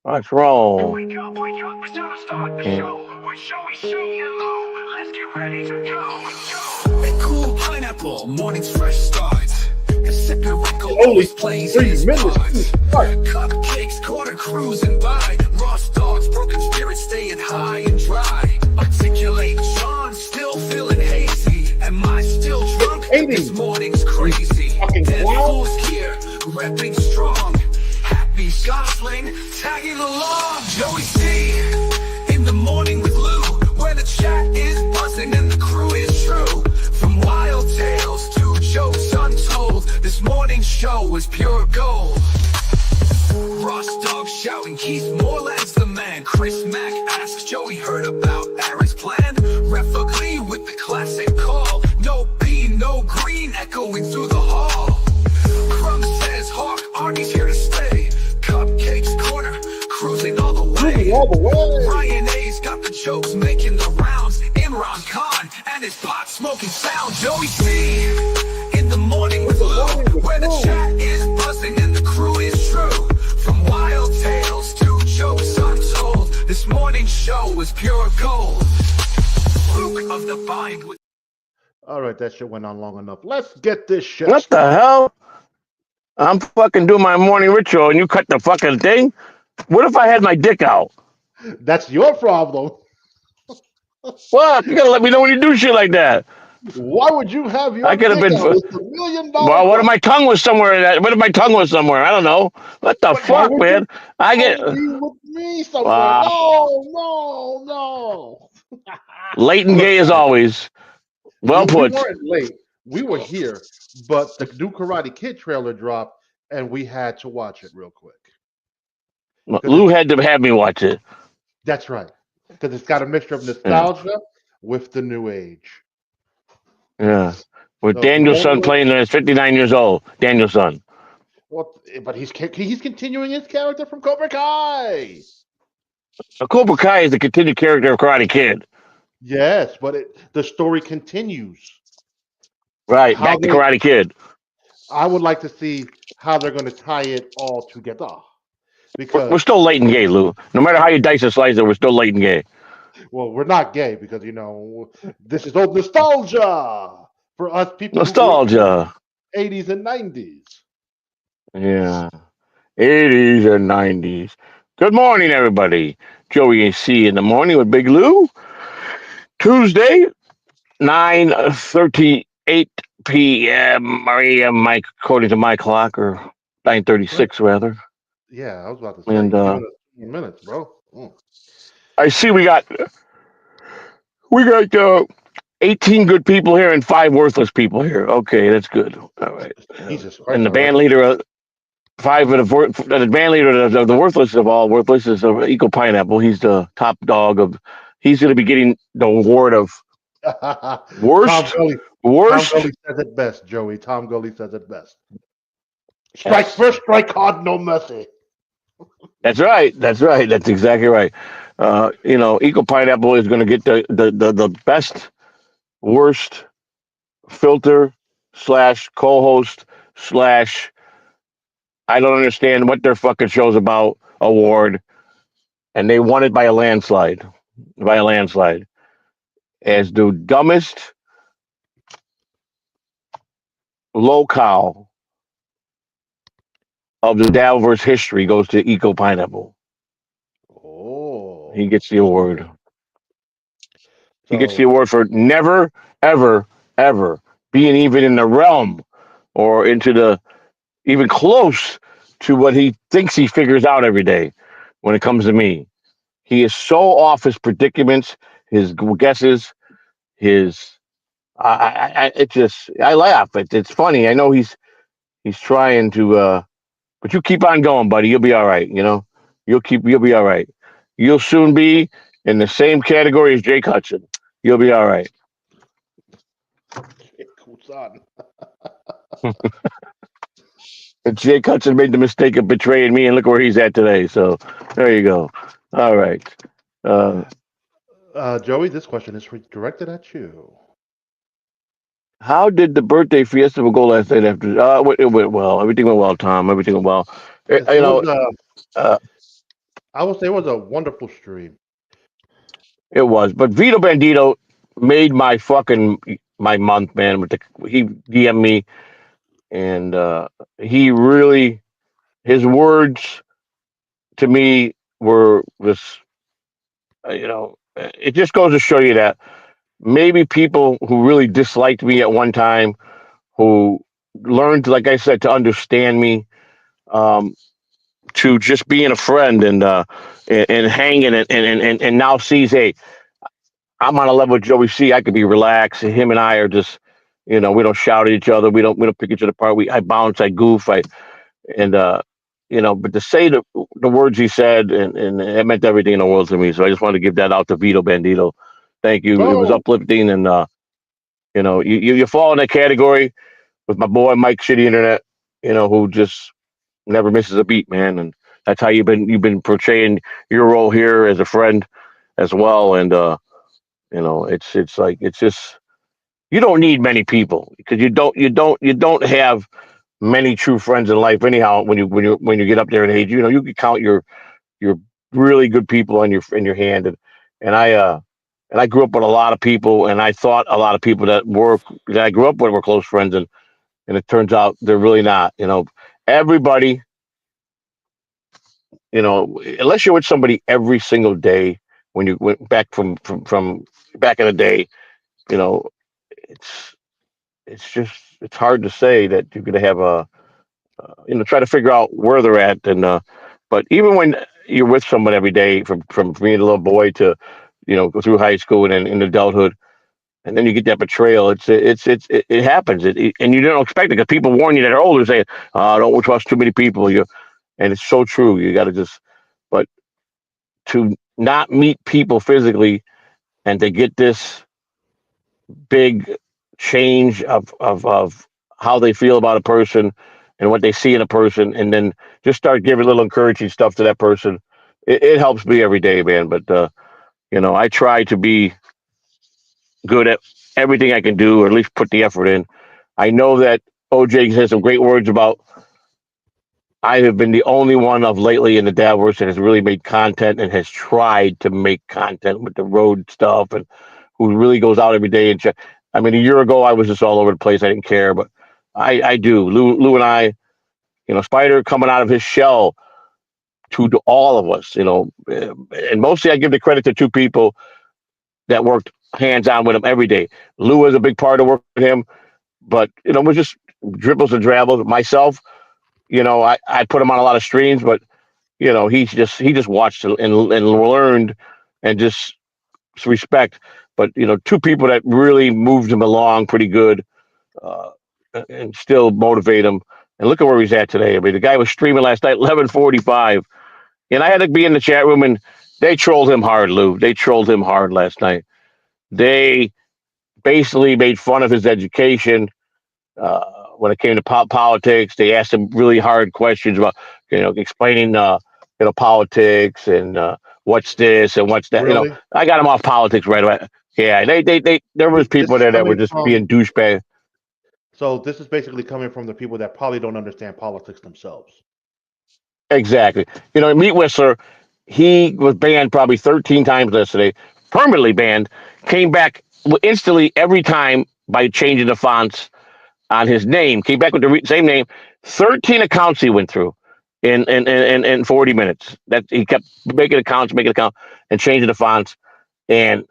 Let's roll. Wake up, it's time to start the And show. With Joey C and Lou, let's get ready to go. A cool pineapple, morning's fresh start. A sipping wrinkle Only always plays 3 his minutes part. to start. Cupcakes, corner cruising by. Ross dogs, broken spirits staying high and dry. Articulate Sean, still feeling hazy. Am I still drunk? This 80. morning's crazy. Fucking clown. Deadpool's here, repping strong. Happy Gosling, tagging along. Joey C in the morning with Lou, where the chat is buzzing and the crew is true. From wild tales to jokes untold, this morning's show was pure gold. Ross Dog shouting, he's more lads the man. Chris Mack asks Joey heard about Aaron's plan. Ref Ugly with the classic call. No B, no green, echoing through the hall. Crumb says Hawk, Arnie's here to stay. Cupcakes corner, cruising all the way. Ryan A's got the jokes making the rounds. Imran Khan and his pot smoking sound. Joey C in the morning with Lou, where the chat is buzzing and the crew is true. From wild tales to jokes untold, this morning's show was pure gold. Luke of the Bind with All right, that shit went on long enough. Let's get this shit. what the hell? I'm fucking doing my morning ritual and you cut the fucking thing? What if I had my dick out? That's your problem. Fuck, you gotta let me know when you do shit like that. Why would you have your I could have dick been. out? It's $1 million. Well, what if my tongue was somewhere? What if my tongue was somewhere? I don't know. What the But why fuck, would man? I get. be with me somewhere? Wow. No. Late and Look, gay as always. Well we put. weren't late. We were here, but the new Karate Kid trailer dropped, and we had to watch it real quick. Lou had to have me watch it. That's right, because it's got a mixture of Yeah. nostalgia with the new age. Yeah. With So Danielson playing as 59 years old. Danielson. Well, but he's continuing his character from Cobra Kai. Cobra Kai is the continued character of Karate Kid. Yes, but the story continues. Right. How Back to they- Karate Kid. I would like to see how they're going to tie it all together. We're Because, still late and gay, Lou. No matter how you dice and slice it, we're still late and gay. well, we're not gay because, this is old nostalgia for us people Nostalgia. who grew up in the 80s and 90s. Yeah. 80s and 90s. Good morning, everybody. Joey C in the morning with Big Lou. Tuesday, 9:38 p.m. Mike, according to my clock, or 9:36 rather. Yeah, I was about to say, And giving us 2 minutes, bro. I see we got 18 good people here and 5 worthless people here. Okay, that's good. All right. Jesus Christ. And the all band right. leader, the band leader of the worthless of all worthless is Eco Pineapple. He's the top dog of. He's going to be getting the award of worst. Tom Gully says it best, Joey. Tom Gully says it best. Strike first, strike hard, no mercy. That's right. That's right. That's exactly right. Eco Pineapple is going to get the best, worst filter / co-host / I don't understand what their fucking show's about award, and they won it by a landslide. As the dumbest locale of the Dalverse history goes to Eco Pineapple. Oh. He gets the award. He gets So- the award for never, ever, ever being even in the realm or into the even close to what he thinks he figures out every day when it comes to me. He is so off his predicaments, his guesses, I laugh. It's funny. I know he's trying to, but you keep on going, buddy. You'll be all right. You'll be all right. You'll soon be in the same category as Jake Hudson. You'll be all right. And Jake Hudson made the mistake of betraying me, and look where he's at today. So there you go. All right. Joey, this question is directed at you. How did the birthday fiesta go last night? After it went well. Everything went well, Tom. Everything went well. It was I would say it was a wonderful stream. It was, but Vito Bandito made my month, man. He DM'd me, and he really his words to me were this. It just goes to show you that maybe people who really disliked me at one time, who learned, like I said, to understand me, um, to just being a friend and hanging and now sees, hey, I'm on a level with Joey C. I could be relaxed. Him and I are just, we don't shout at each other. We don't pick each other apart. I bounce, I goof, and but to say the words he said, and it meant everything in the world to me. So I just wanted to give that out to Vito Bandito. Thank you. It was No, uplifting, and you fall in that category with my boy Mike Shitty Internet, who just never misses a beat, man. And that's how you've been portraying your role here as a friend as well. And it's like it's just you don't need many people because you don't have many true friends in life anyhow. When you get up there in age, you can count your really good people on your hand. And I grew up with a lot of people, and I thought a lot of people that I grew up with were close friends, and it turns out they're really not. Everybody, unless you're with somebody every single day when you went back from back in the day, you know, it's it's hard to say that you're going to have try to figure out where they're at. And but even when you're with someone every day from being a little boy to go through high school and then in adulthood, and then you get that betrayal. It happens, and you don't expect it because people warn you that are older, saying, "Don't trust too many people." And it's so true. You got to just, but to not meet people physically and to get this big change of how they feel about a person and what they see in a person, and then just start giving little encouraging stuff to that person. It helps me every day, man. But I try to be good at everything I can do, or at least put the effort in. I know that OJ has some great words about. I have been the only one of lately in the Davos that has really made content and has tried to make content with the road stuff, and who really goes out every day and check. I mean, a year ago I was just all over the place. I didn't care, but I do. Lou and I, Spider coming out of his shell to all of us, and mostly I give the credit to two people that worked hands on with him every day. Lou was a big part of working with him, but it was just dribbles and drabbles. Myself, I put him on a lot of streams, but he just watched and learned and just respect. But two people that really moved him along pretty good, uh, and still motivate him. And look at where he's at today. I mean, the guy was streaming last night, 11:45, and I had to be in the chat room, and they trolled him hard, Lou. They trolled him hard last night. They basically made fun of his education. When it came to politics, they asked him really hard questions about, explaining, politics and what's this and what's that. really. I got him off politics right away. Yeah, there was This people is there that were coming just from. being douchebags. So this is basically coming from the people that probably don't understand politics themselves. Exactly. Meat Whistler, he was banned probably 13 times yesterday, permanently banned, came back instantly every time by changing the fonts on his name. Came back with the same name. 13 accounts he went through in 40 minutes. That he kept making accounts, and changing the fonts. And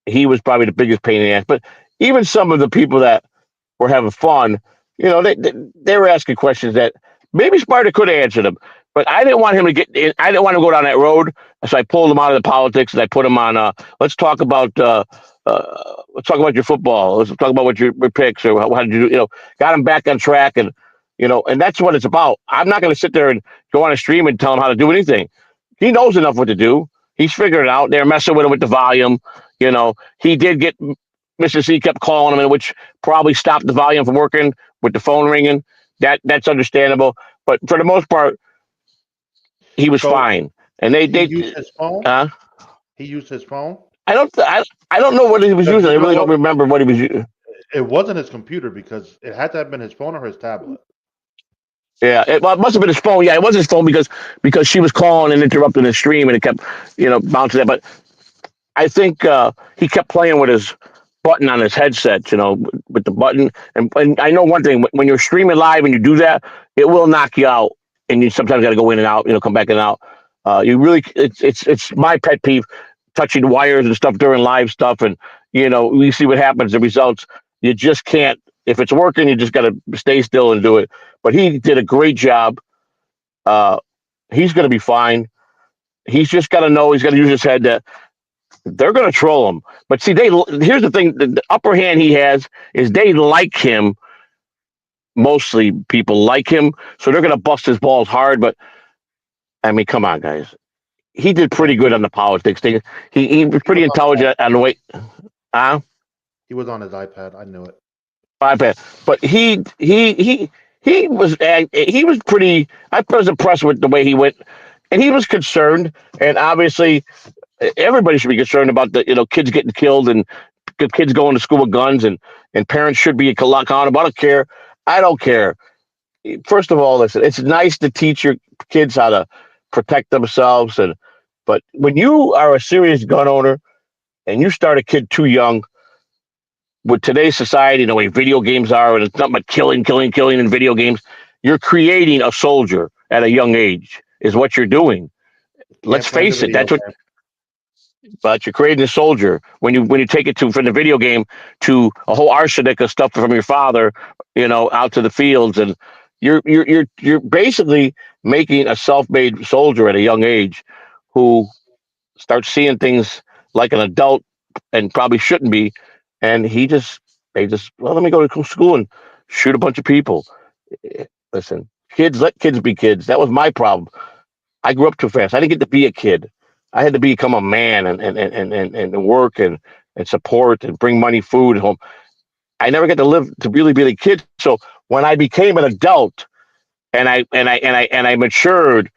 he was probably the biggest pain in the ass. But even some of the people that were having fun, they were asking questions that maybe Sparta could have answered them. But I didn't want him to get in. I didn't want to go down that road. So I pulled him out of the politics and I put him on. Let's talk about. Let's talk about your football. Let's talk about what your picks or how did you do. Got him back on track, and that's what it's about. I'm not going to sit there and go on a stream and tell him how to do anything. He knows enough what to do. He's figured it out. They're messing with him with the volume. He did get Mr. C kept calling him, which probably stopped the volume from working with the phone ringing. That's understandable. But for the most part, he was So fine. And he used his phone. uh, He used his phone I don't know what he was because using. I you know really don't what? remember what he was using. It wasn't his computer because it had to have been his phone or his tablet. Yeah, well, it must have been his phone. Yeah, it was his phone because she was calling and interrupting the stream, and it kept bouncing. That, but I think he kept playing with his button on his headset, with the button. And I know one thing: when you're streaming live and you do that, it will knock you out, and you sometimes got to go in and out, come back in and out. You really, it's my pet peeve, touching wires and stuff during live stuff, and we see what happens. The results, you just can't. If it's working, you just got to stay still and do it. But he did a great job. Uh, he's going to be fine. He's just got to know. He's got to use his head that they're going to troll him. But see, here's the thing: the upper hand he has is they like him. Mostly people like him, so they're going to bust his balls hard. But I mean, come on, guys. He did pretty good on the politics thing. He was pretty intelligent on the way. He was on his iPad. I knew it. iPad, but he was pretty. I was impressed with the way he went, and he was concerned. And obviously, everybody should be concerned about the kids getting killed and kids going to school with guns, and parents should be accountable. I don't care. I don't care. First of all, listen, it's nice to teach your kids how to protect themselves, but when you are a serious gun owner and you start a kid too young, with today's society, the way video games are, and it's nothing but killing in video games, you're creating a soldier at a young age, is what you're doing. Let's Can't play the face it, video that's what. game. But you're creating a soldier when you take it from the video game to a whole arsenic of stuff from your father, out to the fields, and you're basically making a self-made soldier at a young age, who starts seeing things like an adult and probably shouldn't be, and they just, well, let me go to school and shoot a bunch of people. Listen, kids, let kids be kids. That was my problem. I grew up too fast. I didn't get to be a kid. I had to become a man and work and support and bring money, food home. I never get to live to really be a kid. So when I became an adult and I matured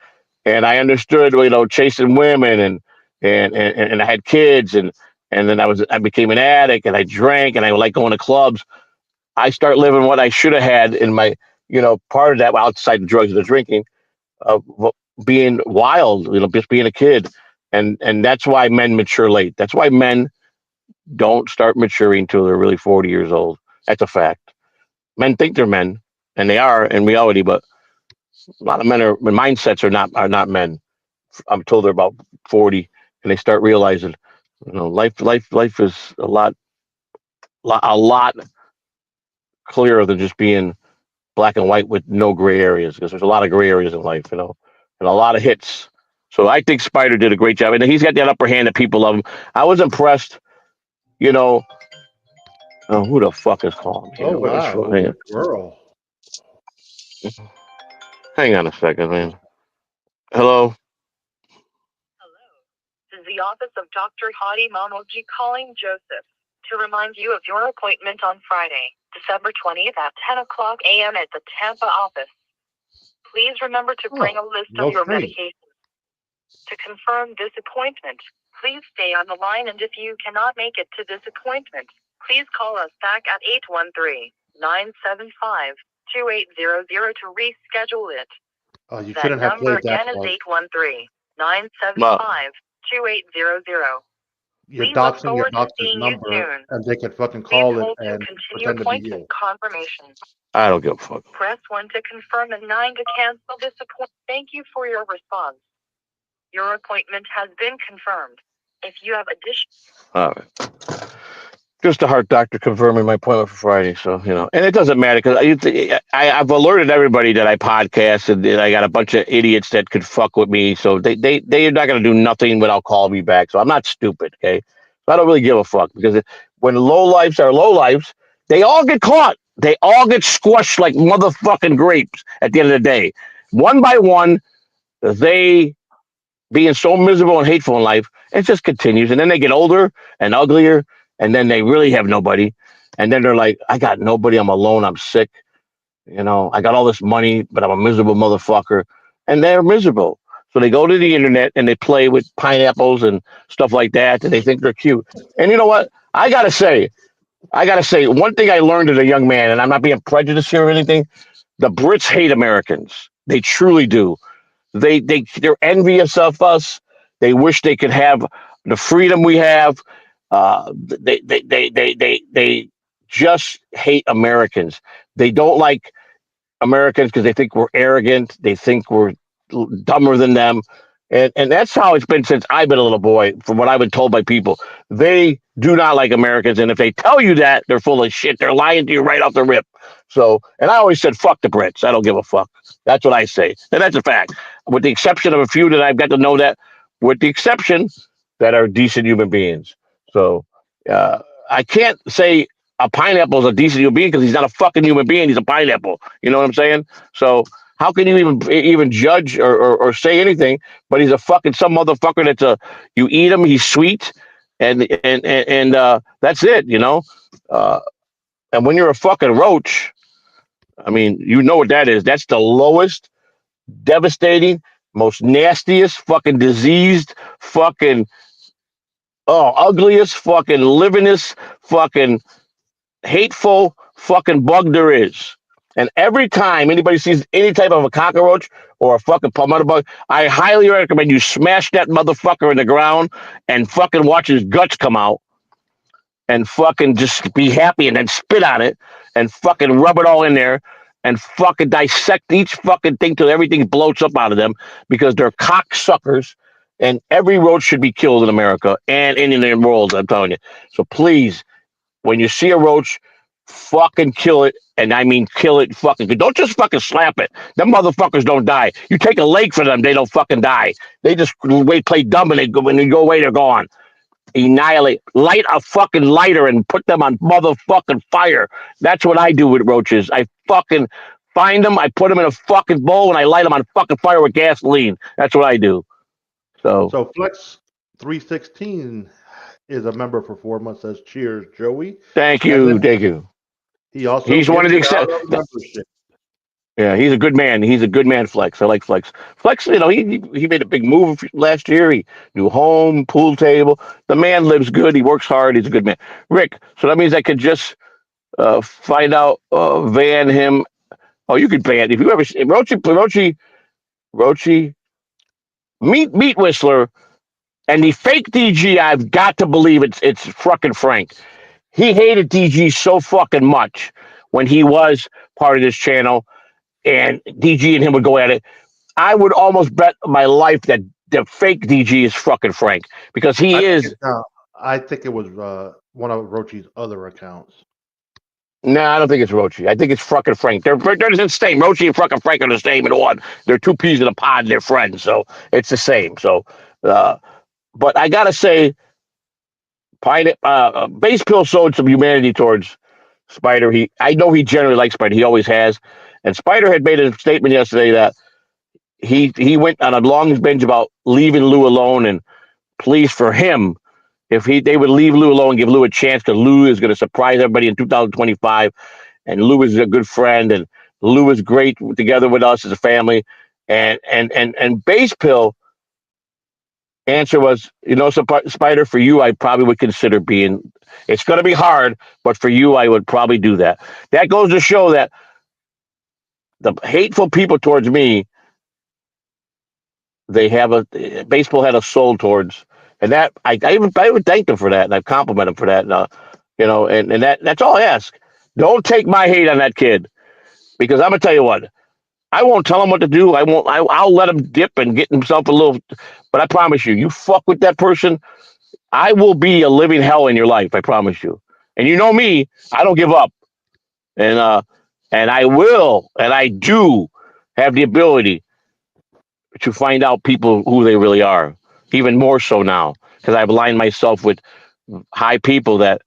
and I understood, chasing women and I had kids and then I became an addict and I drank and I like going to clubs. I start living what I should have had in my, part of that outside the drugs and the drinking, of being wild, just being a kid. And that's why men mature late. That's why men don't start maturing until they're really 40 years old. That's a fact. Men think they're men, and they are in reality, but a lot of men mindsets are not men. I'm told they're about 40, and they start realizing, life is a lot clearer than just being black and white with no gray areas, because there's a lot of gray areas in life, and a lot of hits. So I think Spider did a great job, and he's got that upper hand that people love him. I was impressed. You know, who the fuck is calling me? Oh wow, Hang on, girl. hang on a second, man. Hello. This is the office of Dr. Hadi Mamoji calling Joseph to remind you of your appointment on Friday, December 20th at 10 o'clock a.m. at the Tampa office. Please remember to bring a list of your medications. To confirm this appointment, please stay on the line, and if you cannot make it to this appointment, please call us back at 813-975-2800 to reschedule it. Oh, you That shouldn't have number played that again is part. 813-975-2800. You're We look doxing your forward to doctor's seeing you number, soon. and they can fucking Please call it hold to and continue pretend to be appointment you. confirmation. I don't give a fuck. Press 1 to confirm and 9 to cancel this appointment. Thank you for your response. Your appointment has been confirmed. If you have additional... All right. Just a heart doctor confirming my appointment for Friday. So, and it doesn't matter because I've alerted everybody that I podcast, and I got a bunch of idiots that could fuck with me. So they're not going to do nothing without calling me back. So I'm not stupid. Okay. So I don't really give a fuck, because when low lives are low lives, they all get caught. They all get squashed like motherfucking grapes at the end of the day. One by one, they being so miserable and hateful in life, it just continues. And then they get older and uglier, and then they really have nobody. And then they're like, I got nobody. I'm alone. I'm sick. I got all this money, but I'm a miserable motherfucker. And they're miserable. So they go to the internet and they play with pineapples and stuff like that, and they think they're cute. And you know what? I got to say, one thing I learned as a young man, and I'm not being prejudiced here or anything, The Brits hate Americans. They truly do. They're envious of us. They wish they could have the freedom we have. They just hate Americans. They don't like Americans because they think we're arrogant. They think we're dumber than them. And that's how it's been since I've been a little boy, from what I've been told by people. They do not like Americans. And if they tell you that, they're full of shit. They're lying to you right off the rip. So, and I always said, fuck the Brits. I don't give a fuck. That's what I say. And that's a fact. With the exception of a few that I've got to know that, with the exception that are decent human beings. So, uh, I can't say a pineapple is a decent human being because he's not a fucking human being. He's a pineapple. You know what I'm saying? So, how can you even judge or say anything? But he's a fucking some motherfucker that's a you eat him, he's sweet, and that's it, you know. Uh, and when you're a fucking roach, I mean, you know what that is. That's the lowest, devastating, most nastiest, fucking diseased, fucking ugliest, fucking livingest, fucking hateful fucking bug there is. And every time anybody sees any type of a cockroach or a fucking palmetto bug, I highly recommend you smash that motherfucker in the ground and fucking watch his guts come out and fucking just be happy and then spit on it and fucking rub it all in there and fucking dissect each fucking thing till everything bloats up out of them because they're cocksuckers. And every roach should be killed in America and in the world, I'm telling you. So please, when you see a roach, fucking kill it. And I mean kill it fucking. Don't just fucking slap it. Them motherfuckers don't die. You take a leg for them, they don't fucking die. They just play dumb and when they go away, they're gone. Annihilate. Light a fucking lighter and put them on motherfucking fire. That's what I do with roaches. I fucking find them, I put them in a fucking bowl, and I light them on fucking fire with gasoline. That's what I do. So Flex 316 is a member for 4 months. Says cheers, Joey. Thank And you. then Thank you. he also He's one of the gifted out except. a membership. Yeah, he's a good man. He's a good man, Flex. I like Flex. Flex, you know, he made a big move last year. He new home, pool table. The man lives good. He works hard. He's a good man. Rick, so that means I could just find out, van him. Oh, you could ban if you ever Roachy, meat Whistler, and the fake DG. I've got to believe it's fucking Frank. He hated DG so fucking much when he was part of this channel, and DG and him would go at it. I would almost bet my life that the fake DG is fucking Frank because he is. I think it was one of Rochi's other accounts. No, I don't think it's Rochi. I think it's fucking Frank. They're the same. Rochi and fucking Frank are the same in one. They're two peas in a pod. They're friends, so it's the same. So, but I gotta say, Base Pill showed some humanity towards Spider. I know he generally likes Spider. He always has. And Spider had made a statement yesterday that he went on a long binge about leaving Lou alone, and please for him, if they would leave Lou alone, give Lou a chance, because Lou is going to surprise everybody in 2025, and Lou is a good friend, and Lou is great together with us as a family, and Base Pill answer was, Spider, for you, I probably would consider being. It's going to be hard, but for you, I would probably do that. That goes to show that the hateful people towards me, they have baseball had a soul towards, and that I even thank them for that, and I compliment them for that, and that's all I ask. Don't take my hate on that kid, because I'm gonna tell you what, I won't tell him what to do. I'll let him dip and get himself a little, but I promise you, you fuck with that person, I will be a living hell in your life. I promise you. And you know me, I don't give up, and I will, and I do have the ability to find out people who they really are, even more so now, because I've aligned myself with high people that,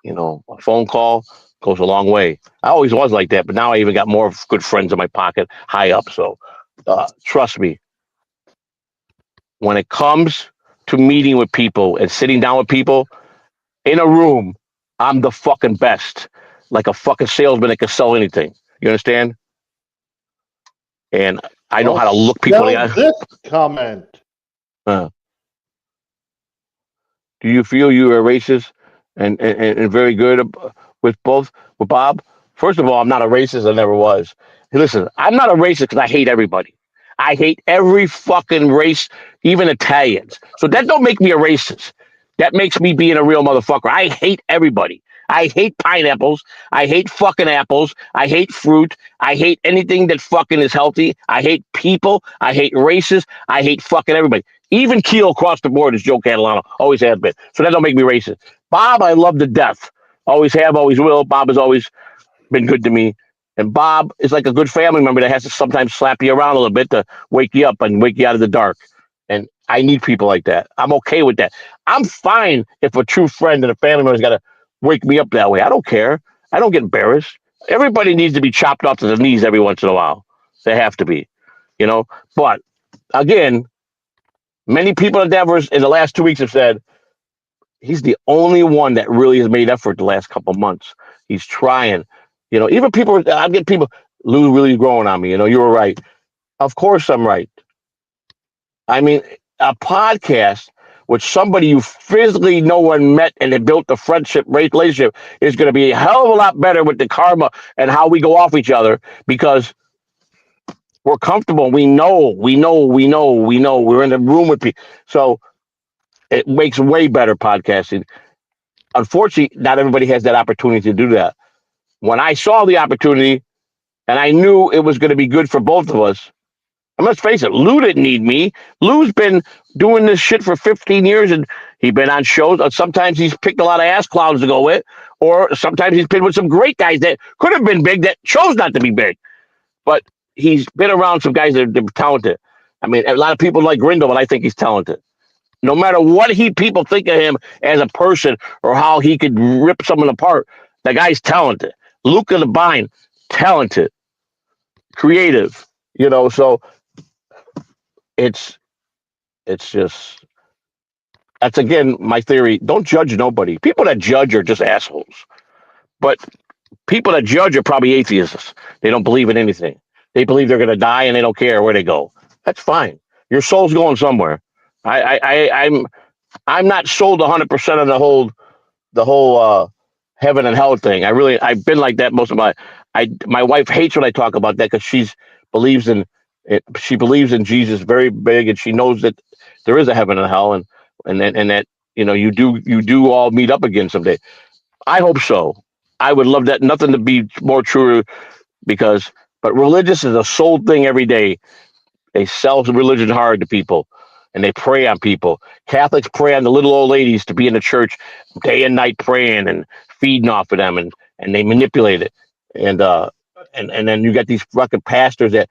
a phone call goes a long way. I always was like that, but now I even got more good friends in my pocket, high up. So trust me, when it comes to meeting with people and sitting down with people in a room, I'm the fucking best. Like a fucking salesman that can sell anything. You understand? And I know how to look people in the eye. This comment. Do you feel you are racist and very good with both with Bob? First of all, I'm not a racist. I never was. Listen, I'm not a racist because I hate everybody. I hate every fucking race, even Italians. So that don't make me a racist. That makes me being a real motherfucker. I hate everybody. I hate pineapples. I hate fucking apples. I hate fruit. I hate anything that fucking is healthy. I hate people. I hate races. I hate fucking everybody. Even keel across the board is Joe Catalano. Always has been. So that don't make me racist. Bob, I love to death. Always have, always will. Bob has always been good to me. And Bob is like a good family member that has to sometimes slap you around a little bit to wake you up and wake you out of the dark. And I need people like that. I'm okay with that. I'm fine if a true friend and a family member's got to wake me up that way. I don't care. I don't get embarrassed. Everybody needs to be chopped off to the knees every once in a while. They have to be, you know. But again, many people in Denver in the last 2 weeks have said he's the only one that really has made effort the last couple months. He's trying. You know, even people, I get people, Lou really growing on me. You know, you were right. Of course I'm right. I mean, a podcast with somebody you physically know and met and they built a friendship relationship is going to be a hell of a lot better with the karma and how we go off each other because we're comfortable. We know. We're in the room with people. So it makes way better podcasting. Unfortunately, not everybody has that opportunity to do that. When I saw the opportunity and I knew it was going to be good for both of us, and let's face it, Lou didn't need me. Lou's been doing this shit for 15 years and he's been on shows. Sometimes he's picked a lot of ass clowns to go with, or sometimes he's been with some great guys that could have been big that chose not to be big. But he's been around some guys that are talented. I mean, a lot of people like Grindo, but I think he's talented. No matter what people think of him as a person or how he could rip someone apart, the guy's talented. Luca Labine, talented, creative, you know, so it's just that's again my theory. Don't judge nobody. People that judge are just assholes. But people that judge are probably atheists. They don't believe in anything. They believe they're gonna die and they don't care where they go. That's fine. Your soul's going somewhere. I'm not sold 100% on the whole heaven and hell thing. I've been like that most of my wife hates when I talk about that because believes in she believes in Jesus very big and she knows that there is a heaven and hell and that you know you do all meet up again someday. I hope so. I would love that. Nothing to be more true but religious is a sold thing every day. They sell religion hard to people and they prey on people. Catholics prey on the little old ladies to be in the church day and night praying and feeding off of them and they manipulate it. And then you got these fucking pastors that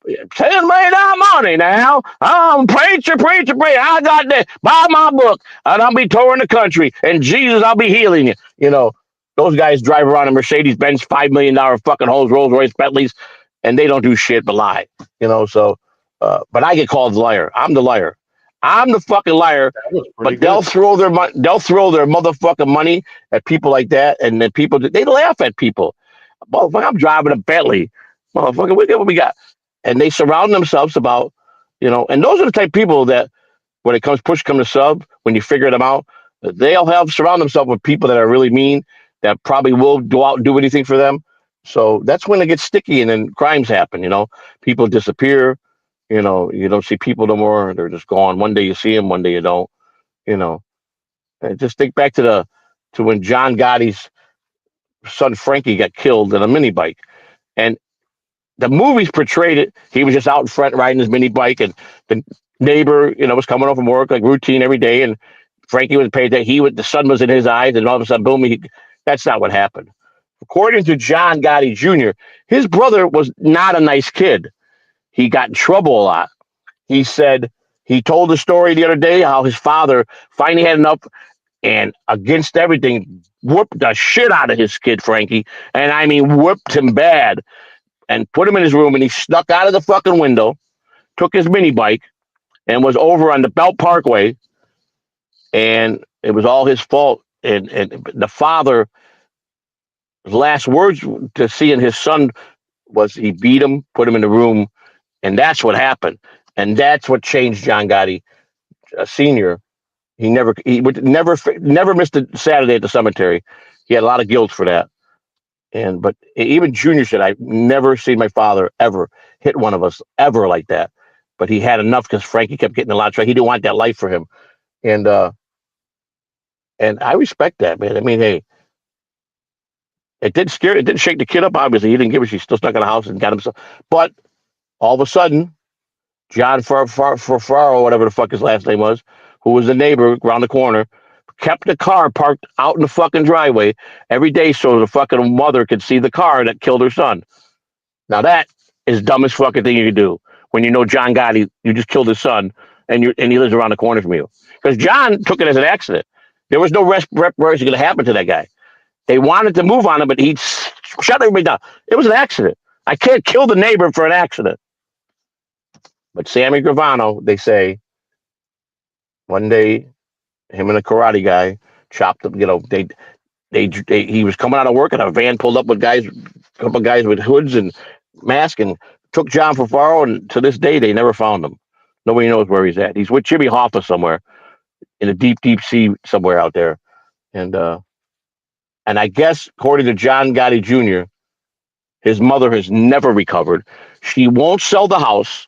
$10 million money now. Preacher. I got this. Buy my book and I'll be touring the country and Jesus, I'll be healing you. You know, those guys drive around in Mercedes Benz, $5 million fucking Rolls Royce Bentleys, and they don't do shit but lie. You know, so but I get called liar. I'm the liar. I'm the fucking liar. But they'll throw their motherfucking money at people like that, and then people they laugh at people. Motherfucker, I'm driving a Bentley. Motherfucker, what we got? And they surround themselves about, you know, and those are the type of people that when it comes push come to shove, when you figure them out, they'll surround themselves with people that are really mean, that probably will go out and do anything for them. So that's when it gets sticky and then crimes happen, you know. People disappear, you know, you don't see people no more. They're just gone. One day you see them, one day you don't, you know. And just think back to when John Gotti's son Frankie got killed in a mini bike. And the movies portrayed it. He was just out in front riding his mini bike, and the neighbor, you know, was coming home from work like routine every day, and Frankie was paid that the sun was in his eyes, and all of a sudden, boom! That's not what happened. According to John Gotti Jr., his brother was not a nice kid. He got in trouble a lot. He said he told the story the other day how his father finally had enough, and against everything, whooped the shit out of his kid Frankie, and I mean whooped him bad. And put him in his room, and he snuck out of the fucking window, took his mini bike, and was over on the Belt Parkway, and it was all his fault. And the father's last words to seeing his son was he beat him, put him in the room, and that's what happened. And that's what changed John Gotti Sr. He would never missed a Saturday at the cemetery. He had a lot of guilt for that. But even Junior said, I've never seen my father ever hit one of us ever like that. But he had enough because Frankie kept getting a lot of trouble. He didn't want that life for him. And I respect that, man. I mean, hey, it didn't shake the kid up, obviously. He didn't give a shit. He still stuck in the house and got himself. But all of a sudden, John Farfaro, whatever the fuck his last name was, who was the neighbor around the corner, kept the car parked out in the fucking driveway every day so the fucking mother could see the car that killed her son. Now that is the dumbest fucking thing you could do when you know John Gotti, you just killed his son and he lives around the corner from you. Because John took it as an accident. There was no reparation going to happen to that guy. They wanted to move on him, but he shut everybody down. It was an accident. I can't kill the neighbor for an accident. But Sammy Gravano, they say, one day, him and a karate guy chopped him. You know, he was coming out of work and a van pulled up with a couple of guys with hoods and masks and took John Fafaro. And to this day, they never found him. Nobody knows where he's at. He's with Jimmy Hoffa somewhere in a deep, deep sea somewhere out there. And I guess, according to John Gotti Jr., his mother has never recovered. She won't sell the house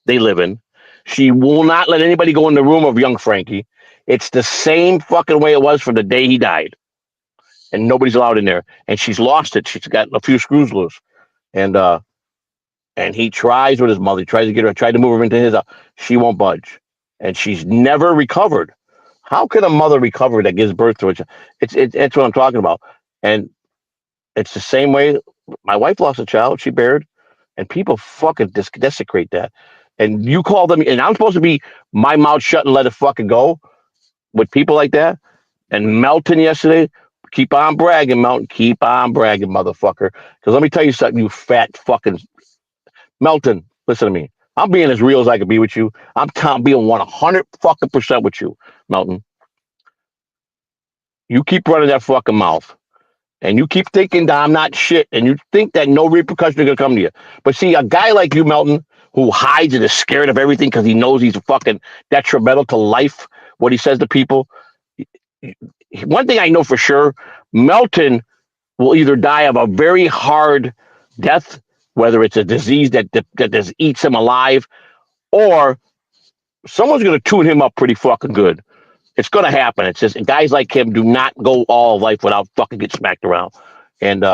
they live in. She will not let anybody go in the room of young Frankie. It's the same fucking way it was from the day he died. And nobody's allowed in there. And she's lost it. She's got a few screws loose. And he tries with his mother. He tries to get her, tried to move her into his house. She won't budge. And she's never recovered. How can a mother recover that gives birth to a child? It's what I'm talking about. And it's the same way my wife lost a child. She buried. And people fucking desecrate that. And you call them, and I'm supposed to be my mouth shut and let it fucking go with people like that. And Melton yesterday, keep on bragging, Melton. Keep on bragging, motherfucker. Because let me tell you something, you fat fucking Melton. Listen to me. I'm being as real as I can be with you. I'm being 100 fucking % with you, Melton. You keep running that fucking mouth. And you keep thinking that I'm not shit, and you think that no repercussions are going to come to you. But see, a guy like you, Melton, who hides and is scared of everything because he knows he's fucking detrimental to life, what he says to people. One thing I know for sure, Melton will either die of a very hard death, whether it's a disease that just eats him alive, or someone's going to tune him up pretty fucking good. It's going to happen. It's just guys like him do not go all life without fucking get smacked around. And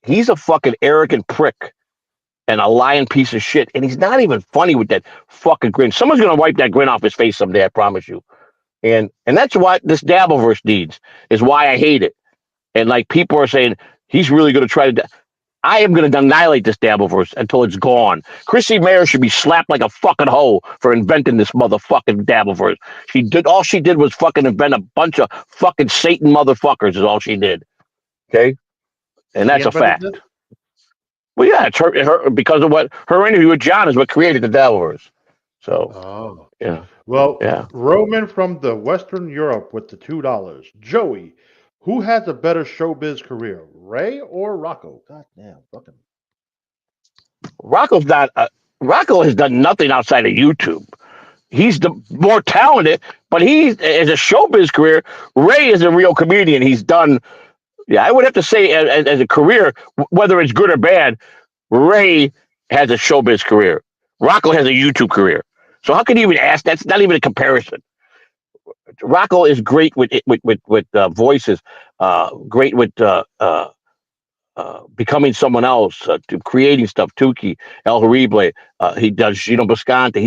he's a fucking arrogant prick and a lying piece of shit. And he's not even funny with that fucking grin. Someone's going to wipe that grin off his face someday, I promise you. And that's what this Dabbleverse needs, is why I hate it. And like people are saying, he's really going to try to... I am going to annihilate this Dabbleverse until it's gone. Chrissy Mayer should be slapped like a fucking hoe for inventing this motherfucking Dabbleverse. All she did was fucking invent a bunch of fucking Satan motherfuckers is all she did. Okay? And that's a fact. This? Well, yeah, it's her because of what her interview with John is what created the Dabbleverse. So, yeah. Well, yeah. Roman from the Western Europe with the $2. Joey, who has a better showbiz career, Ray or Rocco? God damn, fucking. Rocco has done nothing outside of YouTube. He's the more talented, but he as a showbiz career, Ray is a real comedian. He's done, I would have to say as a career, whether it's good or bad, Ray has a showbiz career. Rocco has a YouTube career. So how can you even ask? That's not even a comparison. Rocco is great with voices, great with becoming someone else, to creating stuff. Tukey, El Horrible, he does Gino Bisconte.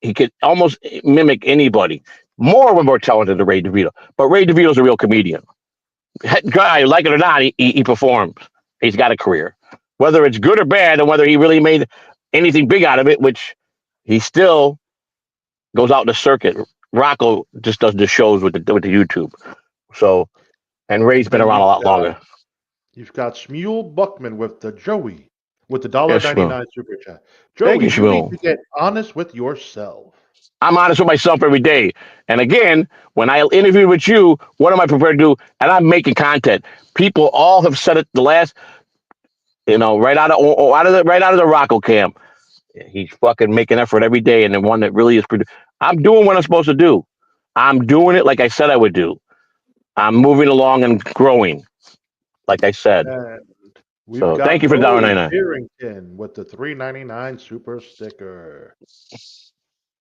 He could almost mimic anybody. More talented than Ray DeVito. But Ray DeVito's a real comedian. Guy, like it or not, he performs. He's got a career. Whether it's good or bad, and whether he really made anything big out of it, which he still goes out in the circuit. Rocco just does the shows with the YouTube. So, and Ray's been around a lot longer. You've got Shmuel Buckman with the Joey with the $1.99 super chat. Joey, you need to get honest with yourself. I'm honest with myself every day. And again, when I interview with you, what am I prepared to do? And I'm making content. People all have said it the last, right out of the Rocco camp. He's fucking making effort every day, and the one that really is I'm doing what I'm supposed to do. I'm doing it like I said I would do. I'm moving along and growing. like I said. And we've So thank got you for Roy $1.99. Barrington with the $3.99 super sticker.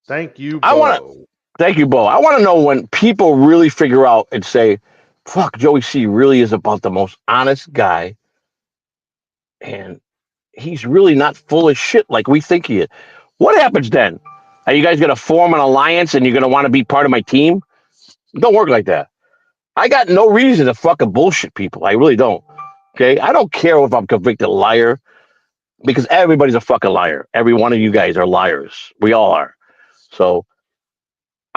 Thank you, I want to Bo. thank you, Bo. I want to know when people really figure out and say, "Fuck, Joey C really is about the most honest guy, and he's really not full of shit like we think he is." What happens then? Are you guys gonna form an alliance and you're gonna want to be part of my team? It don't work like that. I got no reason to fucking bullshit people. I really don't. Okay, I don't care if I'm convicted liar because everybody's a fucking liar. Every one of you guys are liars. We all are. So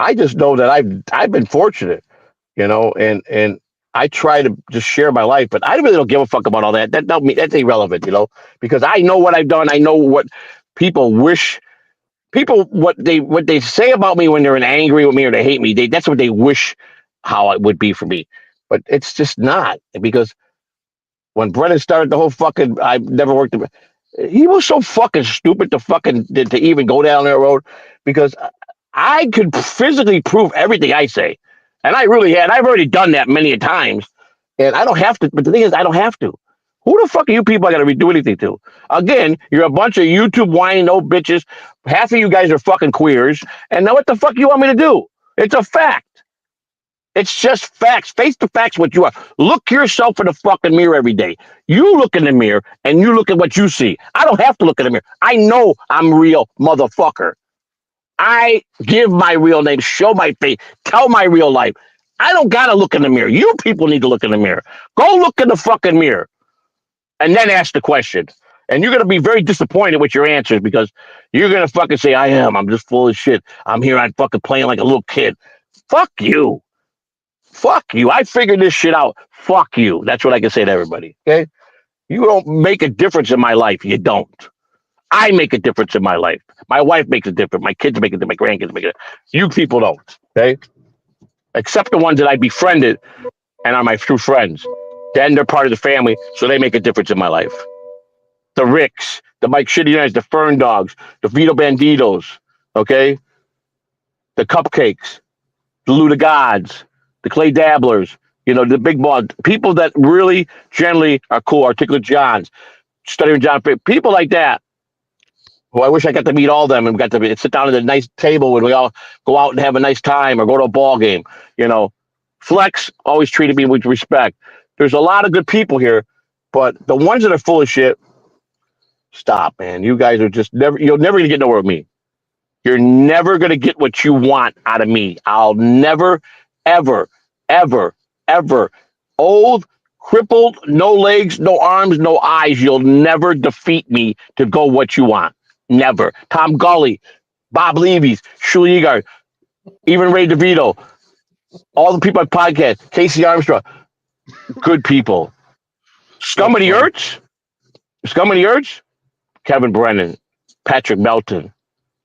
I just know that I've been fortunate, and I try to just share my life, but I really don't give a fuck about all that. That's irrelevant, because I know what I've done. I know what people wish people what they say about me when they're angry with me or they hate me. That's what they wish how it would be for me, but it's just not because when Brennan started the whole fucking, I never worked. He was so fucking stupid to even go down that road because I could physically prove everything I say, and I really had. I've already done that many a times, and I don't have to. But the thing is, I don't have to. Who the fuck are you people I got to do anything to? Again, you're a bunch of YouTube whining old bitches. Half of you guys are fucking queers, and now what the fuck you want me to do? It's a fact. It's just facts. Face the facts what you are. Look yourself in the fucking mirror every day. You look in the mirror and you look at what you see. I don't have to look in the mirror. I know I'm real, motherfucker. I give my real name, show my face, tell my real life. I don't gotta look in the mirror. You people need to look in the mirror. Go look in the fucking mirror and then ask the question. And you're gonna be very disappointed with your answers because you're gonna fucking say, I'm just full of shit. I'm here, I'm fucking playing like a little kid. Fuck you. Fuck you. I figured this shit out. Fuck you. That's what I can say to everybody. Okay? You don't make a difference in my life. You don't. I make a difference in my life. My wife makes a difference. My kids make it. My grandkids make it. You people don't. Okay? Except the ones that I befriended and are my true friends. Then they're part of the family, so they make a difference in my life. The Ricks, the Mike Shitty Knights, the Fern Dogs, the Vito Banditos, okay? The Cupcakes, the Luda Gods, the Clay Dabblers, the big ball people that really generally are cool, Articulate Johns, Stuttering John, people like that. Who I wish I got to meet all of them and got to sit down at a nice table when we all go out and have a nice time or go to a ball game. Flex always treated me with respect. There's a lot of good people here, but the ones that are full of shit, stop, man. You guys are just you're never gonna get nowhere with me. You're never gonna get what you want out of me. I'll never, ever, ever, ever, old, crippled, no legs, no arms, no eyes. You'll never defeat me to go what you want. Never. Tom Gully, Bob Levy's, Shuli Egard, even Ray DeVito, all the people on podcast, Casey Armstrong, good people. Scum of the Earth, Kevin Brennan, Patrick Melton,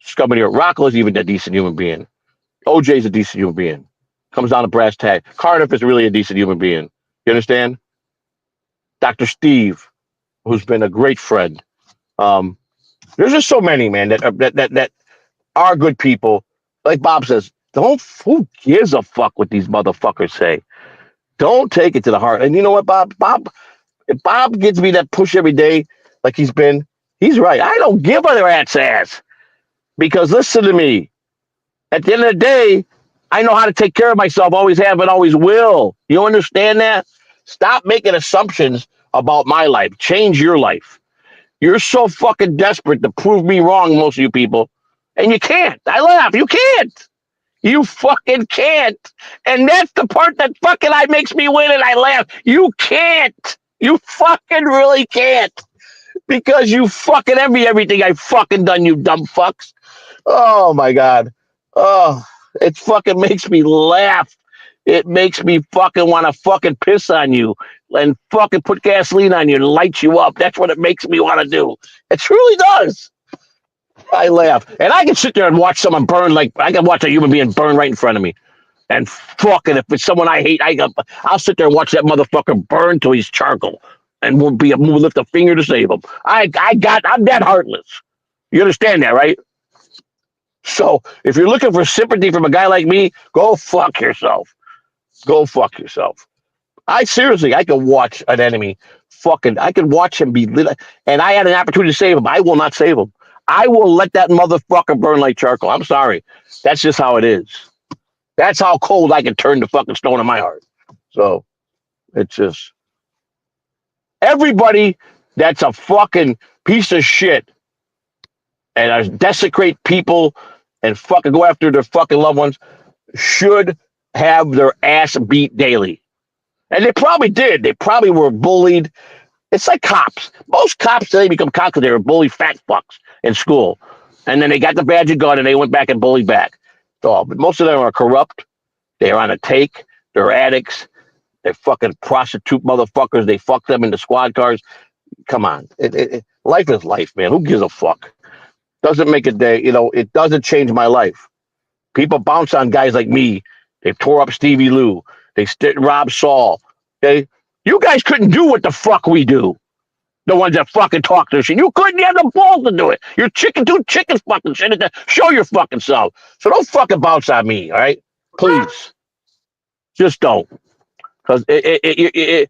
Scum of the Earth. Rocco's even a decent human being. OJ's a decent human being. Comes down to brass tag. Cardiff is really a decent human being. You understand? Dr. Steve, who's been a great friend. There's just so many, man, that are good people. Like Bob says, who gives a fuck what these motherfuckers say? Don't take it to the heart. And you know what, Bob? If Bob gives me that push every day, like he's right. I don't give a rat's ass. Because listen to me. At the end of the day, I know how to take care of myself, always have and always will. You understand that? Stop making assumptions about my life. Change your life. You're so fucking desperate to prove me wrong, most of you people. And you can't. I laugh. You can't. You fucking can't. And that's the part that fucking makes me win and I laugh. You can't. You fucking really can't. Because you fucking envy everything I fucking done, you dumb fucks. Oh my God. Oh, it fucking makes me laugh. It makes me fucking want to fucking piss on you and fucking put gasoline on you and light you up. That's what it makes me want to do. It truly does. I laugh. And I can sit there and watch someone burn, like I can watch a human being burn right in front of me. And fucking, if it's someone I hate, I'll sit there and watch that motherfucker burn till he's charcoal and won't lift a finger to save him. I'm that heartless. You understand that, right? So if you're looking for sympathy from a guy like me, go fuck yourself. Go fuck yourself. I seriously, I can watch an enemy I can watch him be lit, and I had an opportunity to save him. I will not save him. I will let that motherfucker burn like charcoal. I'm sorry. That's just how it is. That's how cold I can turn the fucking stone in my heart. So it's just everybody that's a fucking piece of shit and desecrate people and fucking go after their fucking loved ones should have their ass beat daily. And they probably did. They probably were bullied. It's like cops. Most cops today become cops because they were bullied fat fucks in school. And then they got the badge and gun and they went back and bullied back. So, but most of them are corrupt. They're on a take. They're addicts. They're fucking prostitute motherfuckers. They fuck them into squad cars. Come on. Life is life, man. Who gives a fuck? Doesn't make a day. It doesn't change my life. People bounce on guys like me. They tore up Stevie Lou. They robbed Saul. Okay? You guys couldn't do what the fuck we do. The ones that fucking talk this shit. You couldn't have the balls to do it. You're two chickens fucking shit. Show your fucking self. So don't fucking bounce on me, all right? Please. Just don't. Because it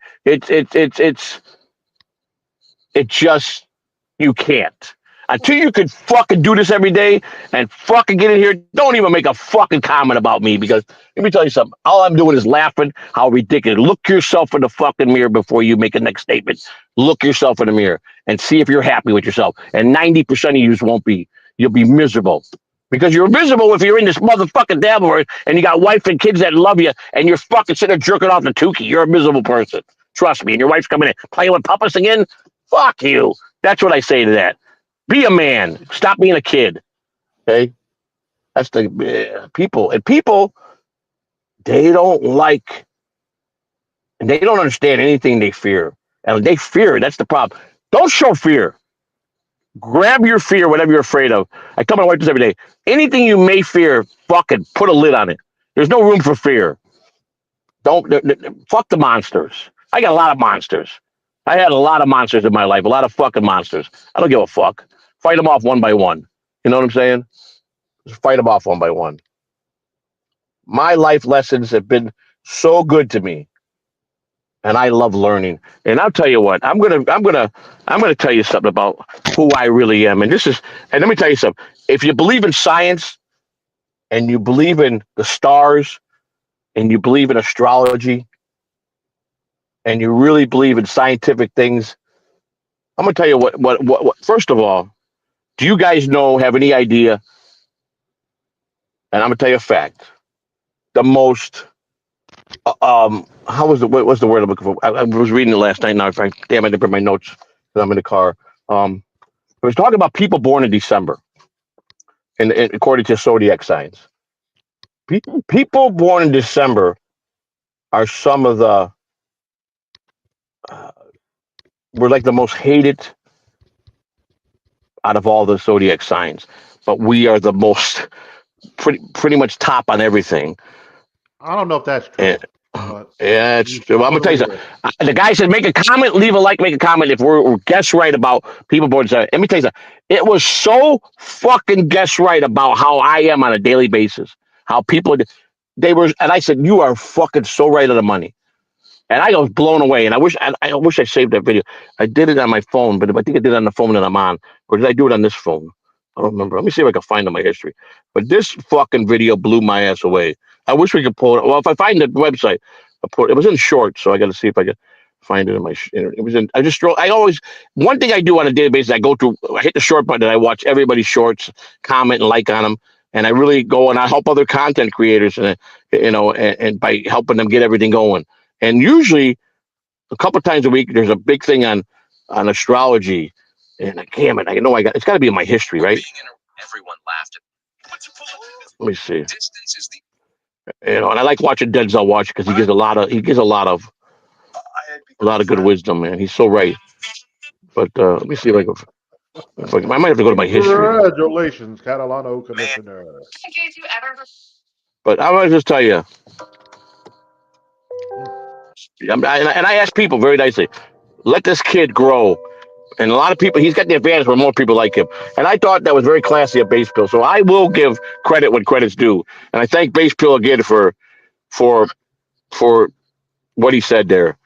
just, you can't. Until you can fucking do this every day and fucking get in here, don't even make a fucking comment about me because let me tell you something. All I'm doing is laughing how ridiculous. Look yourself in the fucking mirror before you make a next statement. Look yourself in the mirror and see if you're happy with yourself. And 90% of you won't be. You'll be miserable. Because you're miserable if you're in this motherfucking dabble and you got wife and kids that love you and you're fucking sitting there jerking off the Tukey. You're a miserable person. Trust me. And your wife's coming in playing with puppets again. Fuck you. That's what I say to that. Be a man. Stop being a kid. Okay? That's the people. And people, they don't like, and they don't understand anything they fear. And they fear, that's the problem. Don't show fear. Grab your fear, whatever you're afraid of. I tell my wife this every day. Anything you may fear, fucking put a lid on it. There's no room for fear. Fuck the monsters. I got a lot of monsters. I had a lot of monsters in my life, a lot of fucking monsters. I don't give a fuck. Fight them off one by one. You know what I'm saying? Just fight them off one by one. My life lessons have been so good to me, and I love learning. And I'll tell you what, I'm gonna tell you something about who I really am. And let me tell you something. If you believe in science, and you believe in the stars, and you believe in astrology, and you really believe in scientific things, I'm gonna tell you what. First of all, do you guys have any idea? And I'm gonna tell you a fact. The most, what's the word I'm looking for? I was reading it last night. Now, damn, I didn't bring my notes because I'm in the car. I was talking about people born in December, and according to zodiac signs, people born in December are some of the we're like the most hated out of all the zodiac signs, but we are the most pretty much top on everything. I don't know if that's true. Yeah, I'm gonna tell you something. The guy said, "Make a comment, leave a like, make a comment if we're guess right about people born." Let me tell you something. It was so fucking guess right about how I am on a daily basis. How people they were, and I said, "You are fucking so right on the money." And I was blown away. And I wish I saved that video. I did it on my phone, but I think I did it on the phone that I'm on, or did I do it on this phone? I don't remember. Let me see if I can find it in my history. But this fucking video blew my ass away. I wish we could pull it. Well, if I find the website, it was in shorts, so I got to see if I can find it in my. It was in. I just scroll. I always one thing I do on a daily basis. I hit the short button and I watch everybody's shorts, comment and like on them, and I really go and I help other content creators, and and by helping them get everything going. And usually, a couple times a week, there's a big thing on astrology, and I know it's got to be in my history, right? Everyone laughed at. Let me see. And I like watching Denzel watch because he gives a lot of good wisdom, man. He's so right. But let me see if I can. I might have to go to my history. Congratulations, Catalano Commissioner. But I want to just tell you, and I ask people very nicely, let this kid grow. And a lot of people, he's got the advantage where more people like him. And I thought that was very classy of Base Pill. So I will give credit when credit's due. And I thank Base Pill again for what he said there.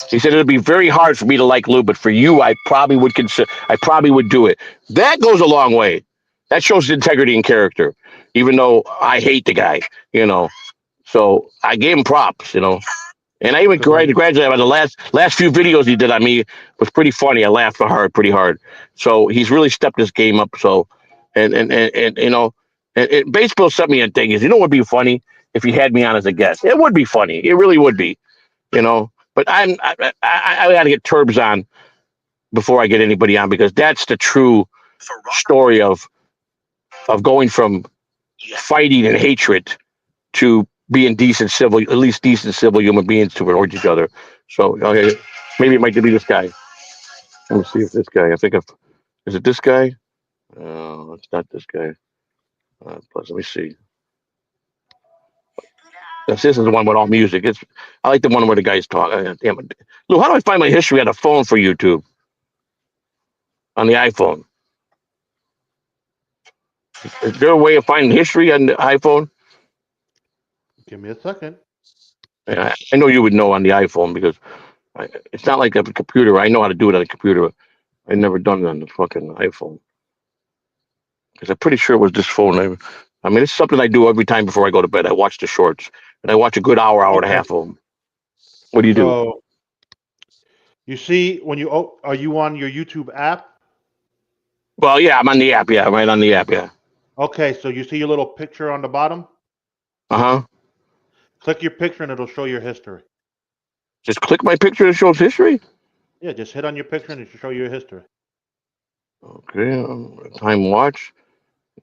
He said it'd be very hard for me to like Lou, but for you, I probably would consider. I probably would do it. That goes a long way. That shows integrity and character, even though I hate the guy. You know, so I gave him props. You know, and I even So when congratulated him on the last few videos he did on me was pretty funny. I laughed pretty hard. So he's really stepped his game up. So, and you know, and baseball sent me a thing. Is you know what would be funny if he had me on as a guest? It would be funny. It really would be. You know, but I got to get Turbs on before I get anybody on because that's the true story of going from fighting and hatred to being decent civil, at least decent civil human beings towards each other. So okay, maybe it might be this guy. Let me see if this guy. I think if is it this guy? No, it's not this guy. Plus, let me see. This is the one with all music. It's I like the one where the guys talk. Damn it, Lou, how do I find my history on a phone for YouTube on the iPhone? Is there a way of finding history on the iPhone? give me a second. I know you would know on the iPhone because it's not like a computer. I know how to do it on a computer. I never done it on the fucking iPhone because I'm pretty sure it was this phone. I mean, it's something I do every time before I go to bed. I watch the shorts and I watch a good hour and a Okay. half of them. What do you do? So you see when you are you on your YouTube app? Well, yeah, I'm on the app. Yeah, I'm right on the app. Yeah. Okay, so you see your little picture on the bottom? Uh huh. Click your picture and it'll show your history. Just click my picture that shows history. Yeah, just hit on your picture and it should show your history. Okay. Time watch.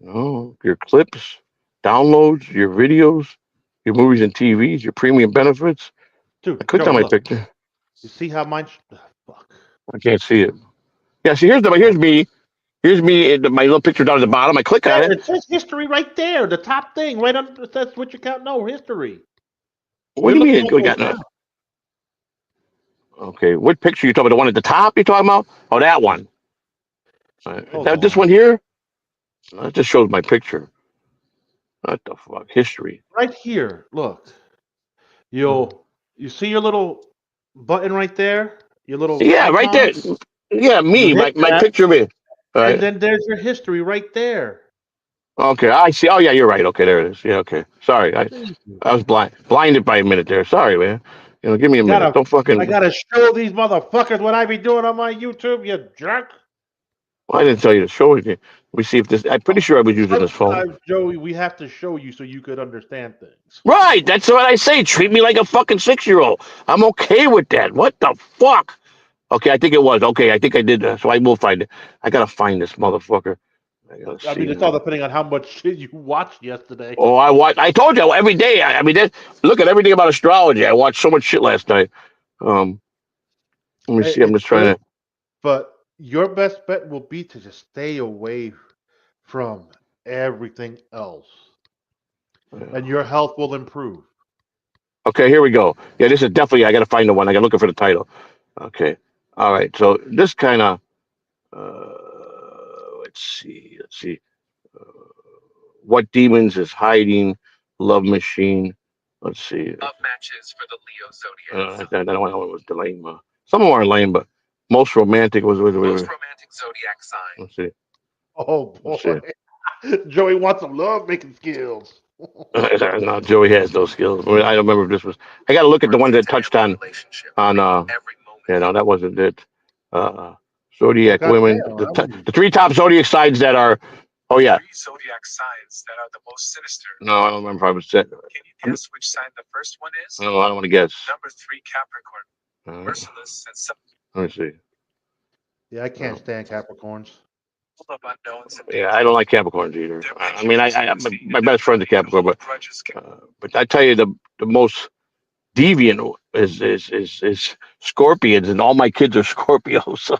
No, your clips, downloads, your videos, your movies and TVs, your premium benefits. I Dude, clicked Joey, on my look. picture. You see how mine fuck. I can't see it. Yeah, see, here's me. Here's me, my little picture down at the bottom. I click on There, it. it says history right there. The top thing, right under it says Switch account. No history. What You're do you looking mean? at We your got no. account. Okay, what picture you talking about? The one at the top you talking about? Oh, that one. Is Hold that this on. one here? No, it just shows my picture. What the fuck? History. Right here. Look. Hmm. You see your little button right there? Your little Yeah, right icon? there. Yeah, You me, hit my that, picture of me. All and right. then there's your history right there. Okay, I see. Oh, yeah, you're right. Okay, there it is. Yeah, okay. Sorry, Jesus. I was blinded by a minute there. Sorry, man. You know, give me I a minute. gotta Don't I fucking. gotta show these motherfuckers what I be doing on my YouTube, you jerk. Well, I didn't tell you to show it. Let me see if this. I'm pretty sure I was using this phone. Sometimes, Joey, we have to show you so you could understand things. Right, that's what I say. Treat me like a fucking 6-year-old. I'm okay with that. What the fuck? Okay, I think it was. Okay, I think I did. So I will find it. I gotta find this motherfucker. I gotta I see mean, it. it's all depending on how much shit you watched yesterday. Oh, I watch. I told you every day. I mean, look at everything about astrology. I watched so much shit last night. Um, let me see. I'm It's just good, trying to. but your best bet will be to just stay away from everything else, and your health will improve. Okay, here we go. Yeah, this is definitely. I gotta find the one. I got looking for the title. Okay. All right. So this kind of. Uh, let's see. Let's see. Uh, what demons is hiding? Love machine. Let's see. Love matches for the Leo zodiac sign. I don't know what was the lame. Some of them aren't lame, but most romantic was. Most romantic zodiac sign. Let's see. Oh Let's see. boy, Joey wants some love making skills. No, Joey has those skills. I, mean, I don't remember if this was. I got to look at the one that touched on Relationship. on. Every moment. You know, that wasn't it. Zodiac God women. damn, that was The three top zodiac signs that are. Oh yeah. Three zodiac signs that are the most sinister. No, I don't remember if I was set. Can you guess which sign the first one is? No, I don't want to guess. Number 3, Capricorn. Merciless and some Let me see. yeah. I can't stand Capricorns. full of unknowns. And Yeah, I don't like Capricorns either. I mean, my best friend's a Capricorn, grudges can but I tell you the most deviant is Scorpions, and all my kids are Scorpios. So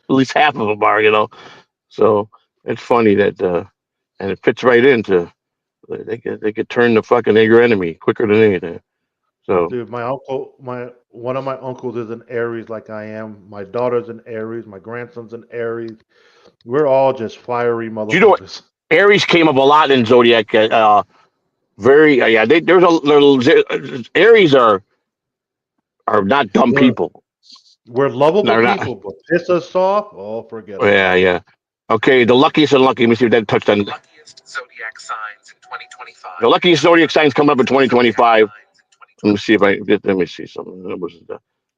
at least half of them are, you know. So it's funny that, and it fits right into they could turn the fucking your enemy quicker than anything. So Dude, one of my uncles is an Aries, like I am. My daughter's an Aries. My grandson's an Aries. We're all just fiery do you know what motherfuckers. Aries came up a lot in zodiac Very yeah. There's a little Aries are not dumb We're people. we're lovable They're not. people, but piss us off. Oh, forget Yeah, about it. yeah. Okay, the luckiest and lucky. Let me see if that touched on. Luckiest zodiac signs in 2025. The luckiest zodiac signs coming up in 2025. Let me see if I let me see something. That was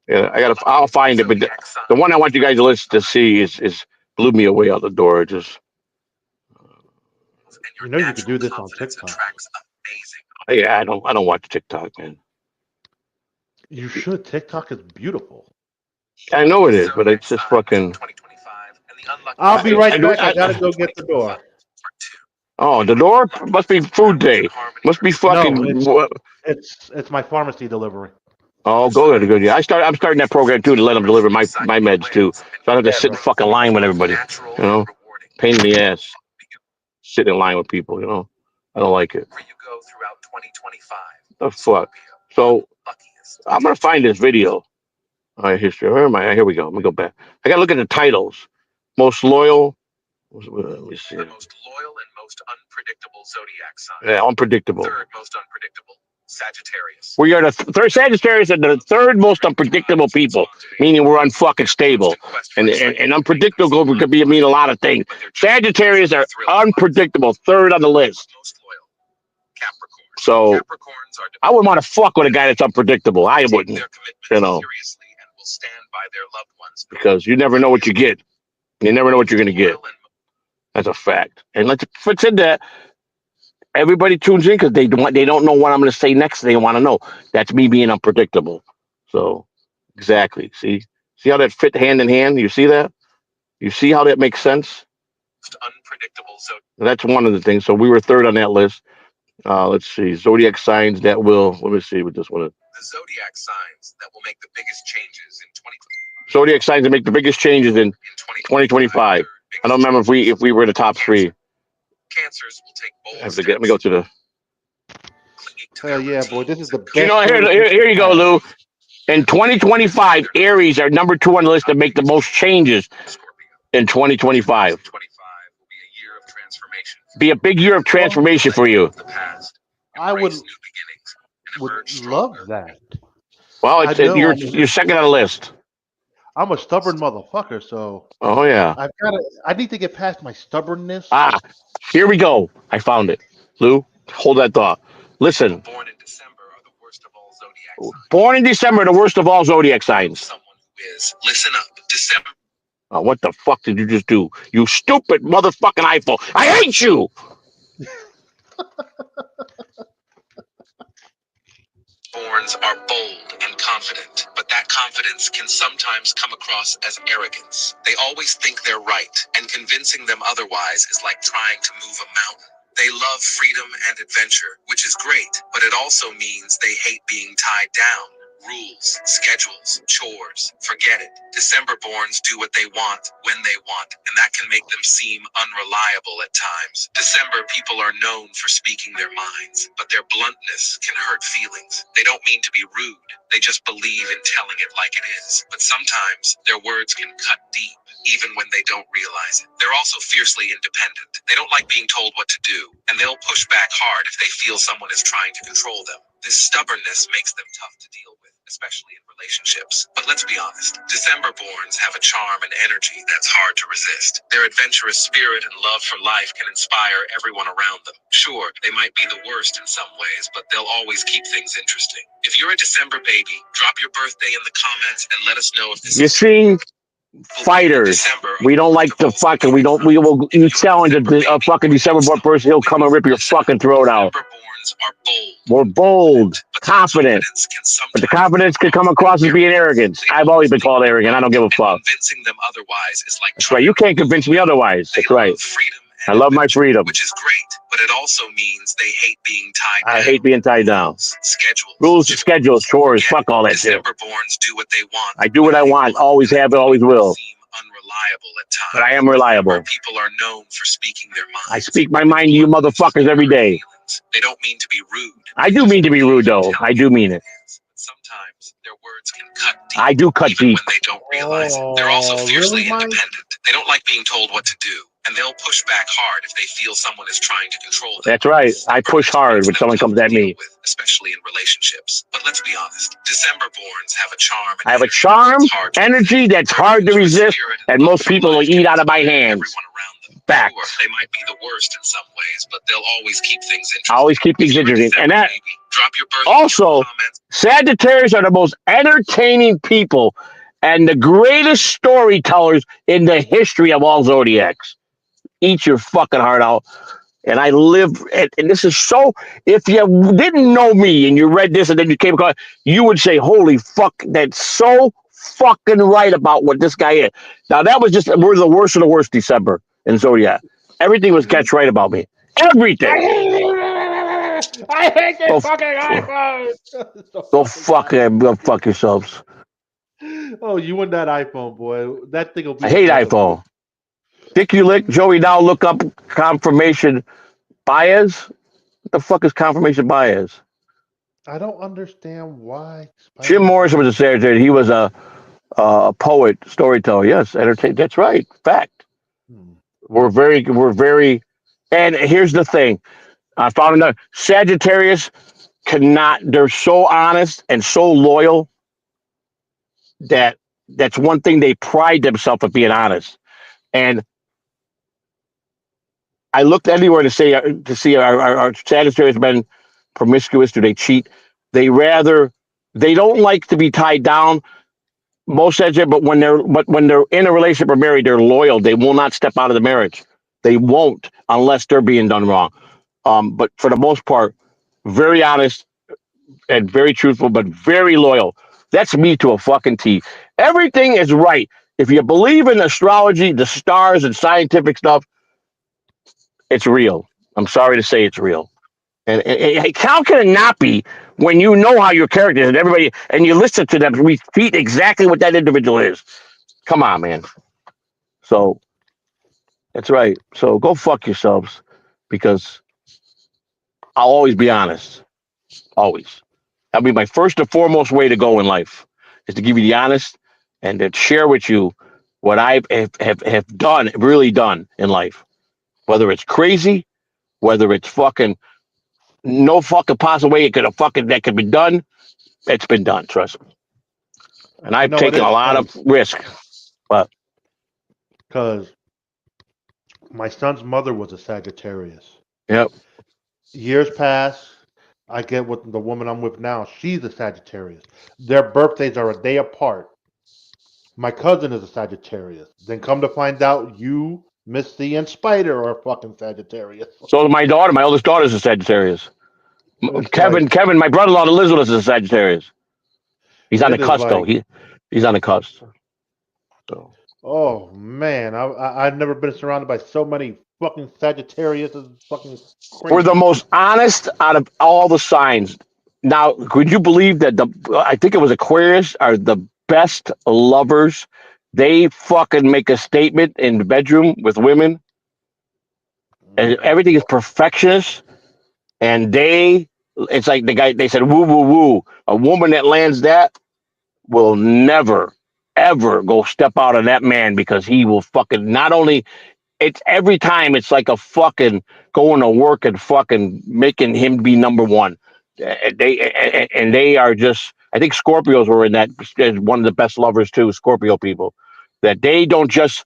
yeah. I'll find it, but the one I want you guys to listen to see is blew me away out the door. It just You know you could do this on TikTok. yeah. I don't watch TikTok, man. You should. TikTok is beautiful. I know it is, but it's just fucking. I'll be right back. I I- gotta go get the door. Oh, the door must be food day. Must be fucking. No, it's my pharmacy delivery. Oh, go ahead, good. Yeah, I'm starting that program too to let them deliver my meds too, so I don't have to sit in fucking line with everybody. You know, pain in the ass. Sit in line with people. You know, I don't like it. The fuck. So I'm gonna find this video. All right, history. Where am I? Here we go. Let me go back. I gotta look at the titles. Most loyal. Let me see. The most loyal and most unpredictable zodiac sign. Yeah, unpredictable. Third most unpredictable, Sagittarius. We are the third Sagittarius and the third most unpredictable people, meaning we're unfucking stable. And unpredictable could mean a lot of things. Sagittarius are unpredictable, third on the list. Most loyal, Capricorn. So Capricorns are I wouldn't want to fuck with a guy that's unpredictable. I wouldn't, their commitments you know, seriously and will stand by their loved ones. because you never know what you get. You never know what you're gonna get. That's a fact. And let's fix in that. Everybody tunes in because they don't know what I'm going to say next. They want to know. That's me being unpredictable. So exactly. See how that fit hand in hand. You see that? You see how that makes sense? Unpredictable zodiac. That's one of the things. So we were third on that list. Let's see. Zodiac signs that will. Let me see what this one is. The zodiac signs that will make the biggest changes in 2025. Zodiac signs that make the biggest changes in 2025. I don't remember if we were in the top three. Cancers will take bold I have to let me go to the. Hell yeah, boy! This is the best. You know, here you go, Lou. In 2025, Aries are number 2 on the list to make the most changes in 2025. 2025 will be a year of transformation. Be a big year of transformation for you. The past. I would Embrace new beginnings and emerge love stronger. that. Well, I know, you're second on the list. I'm a stubborn motherfucker, so Oh yeah. I need to get past my stubbornness. Here we go. I found it. Lou, hold that thought. Listen. Born in December are the worst of all zodiac signs. Born in December, the worst of all zodiac signs. Someone who is. Listen up. December. What the fuck did you just do? You stupid motherfucking iPhone. I hate you. Borns are bold and confident, but that confidence can sometimes come across as arrogance. They always think they're right, and convincing them otherwise is like trying to move a mountain. They love freedom and adventure, which is great, but it also means they hate being tied down. Rules, schedules, chores, forget it. December borns do what they want, when they want, and that can make them seem unreliable at times. December people are known for speaking their minds, but their bluntness can hurt feelings. They don't mean to be rude, they just believe in telling it like it is. But sometimes their words can cut deep, even when they don't realize it. They're also fiercely independent. They don't like being told what to do, and they'll push back hard if they feel someone is trying to control them. This stubbornness makes them tough to deal with, especially in relationships. But let's be honest, December borns have a charm and energy that's hard to resist. Their adventurous spirit and love for life can inspire everyone around them. Sure, they might be the worst in some ways, but they'll always keep things interesting. If you're a December baby, drop your birthday in the comments and let us know if this You is see, fighters, we don't like to fucking. We will. You challenge a fucking December born person, he'll come and rip your fucking throat out. December borns are bold. We're bold, confident, but the confidence can come across as being arrogant. I've always been called arrogant. I don't give a fuck. Convincing them otherwise is like That's right. You can't convince me otherwise. That's right. freedom I love my freedom. which is great, but it also means they hate being tied down. I hate being tied down. Schedules. Rules, schedules, chores, fuck all that shit. December borns do what they want. I do what I want. Always have, always will. Seem unreliable at times. But I am reliable. Where people are known for speaking their minds. I speak my mind to you motherfuckers every day. They don't mean to be rude. I do mean to be rude, though. I do mean it. Sometimes their words can cut deep. I do cut even deep. when they don't realize it. They're also fiercely really, Mike? independent. They don't like being told what to do, and they'll push back hard if they feel someone is trying to control them. That's right. I push hard when someone comes at me. Especially in relationships. But let's be honest, December borns have a charm. I have a charm, energy that's hard to resist, and most people will eat out of my hands. Fact. They might be the worst in some ways, but they'll always keep things interesting. Always keep things interesting. And that drop your birth also, Sagittarius are the most entertaining people and the greatest storytellers in the history of all zodiacs. Eat your fucking heart out. And I live, and this is so, if you didn't know me and you read this and then you came across, you would say, holy fuck, that's so fucking right about what this guy is. Now, that was just, we're the worst of the worst December in Zodiac. Everything was catch right about me. Everything. I hate this fucking iPhone. Go fuck yourselves. Oh, you and that iPhone, boy. That thing will be. I hate iPhone. Dick you lick, Joey. Now look up confirmation bias. What the fuck is confirmation bias? I don't understand why. Jim Morrison was a Sagittarius. He was a poet, storyteller. Yes, entertain. That's right. Fact. We're very. And here's the thing. I found another Sagittarius cannot. They're so honest and so loyal that that's one thing they pride themselves at being honest. And I looked anywhere to see our Sagittarius men promiscuous. Do they cheat? They don't like to be tied down. Most Sagittarius, but when they're in a relationship or married, they're loyal. They will not step out of the marriage. They won't unless they're being done wrong. But for the most part, very honest and very truthful, but very loyal. That's me to a fucking T. Everything is right. If you believe in astrology, the stars, and scientific stuff, it's real. I'm sorry to say it's real. And how can it not be when you know how your character is and everybody, and you listen to them repeat exactly what that individual is? Come on, man. So that's right. So go fuck yourselves, because I'll always be honest. Always. That'll be my first and foremost way to go in life, is to give you the honest and to share with you what I have done, really done in life. Whether it's crazy, whether it's fucking no fucking possible way that could be done, it's been done, trust me. And I've taken a lot of risk. But because my son's mother was a Sagittarius. Yep. Years pass. I get with the woman I'm with now. She's a Sagittarius. Their birthdays are a day apart. My cousin is a Sagittarius. Then come to find out, you, Misty, and Spider are fucking Sagittarius. So my oldest daughter is a Sagittarius. Kevin, my brother-in-law Elizabeth is a Sagittarius. He's on the cusp, though. He's on the cusp. So. Oh man, I've never been surrounded by so many fucking Sagittarius. Fucking crazy. We're the most honest out of all the signs. Now, could you believe that I think it was Aquarius are the best lovers? They fucking make a statement in the bedroom with women, and everything is perfectionist. And it's like they said, woo, woo, woo. A woman that lands that will never, ever go step out on that man, because he will fucking not only, it's every time it's like a fucking going to work and fucking making him be number one. They are just, I think Scorpios were in that, one of the best lovers too, Scorpio people, that they don't just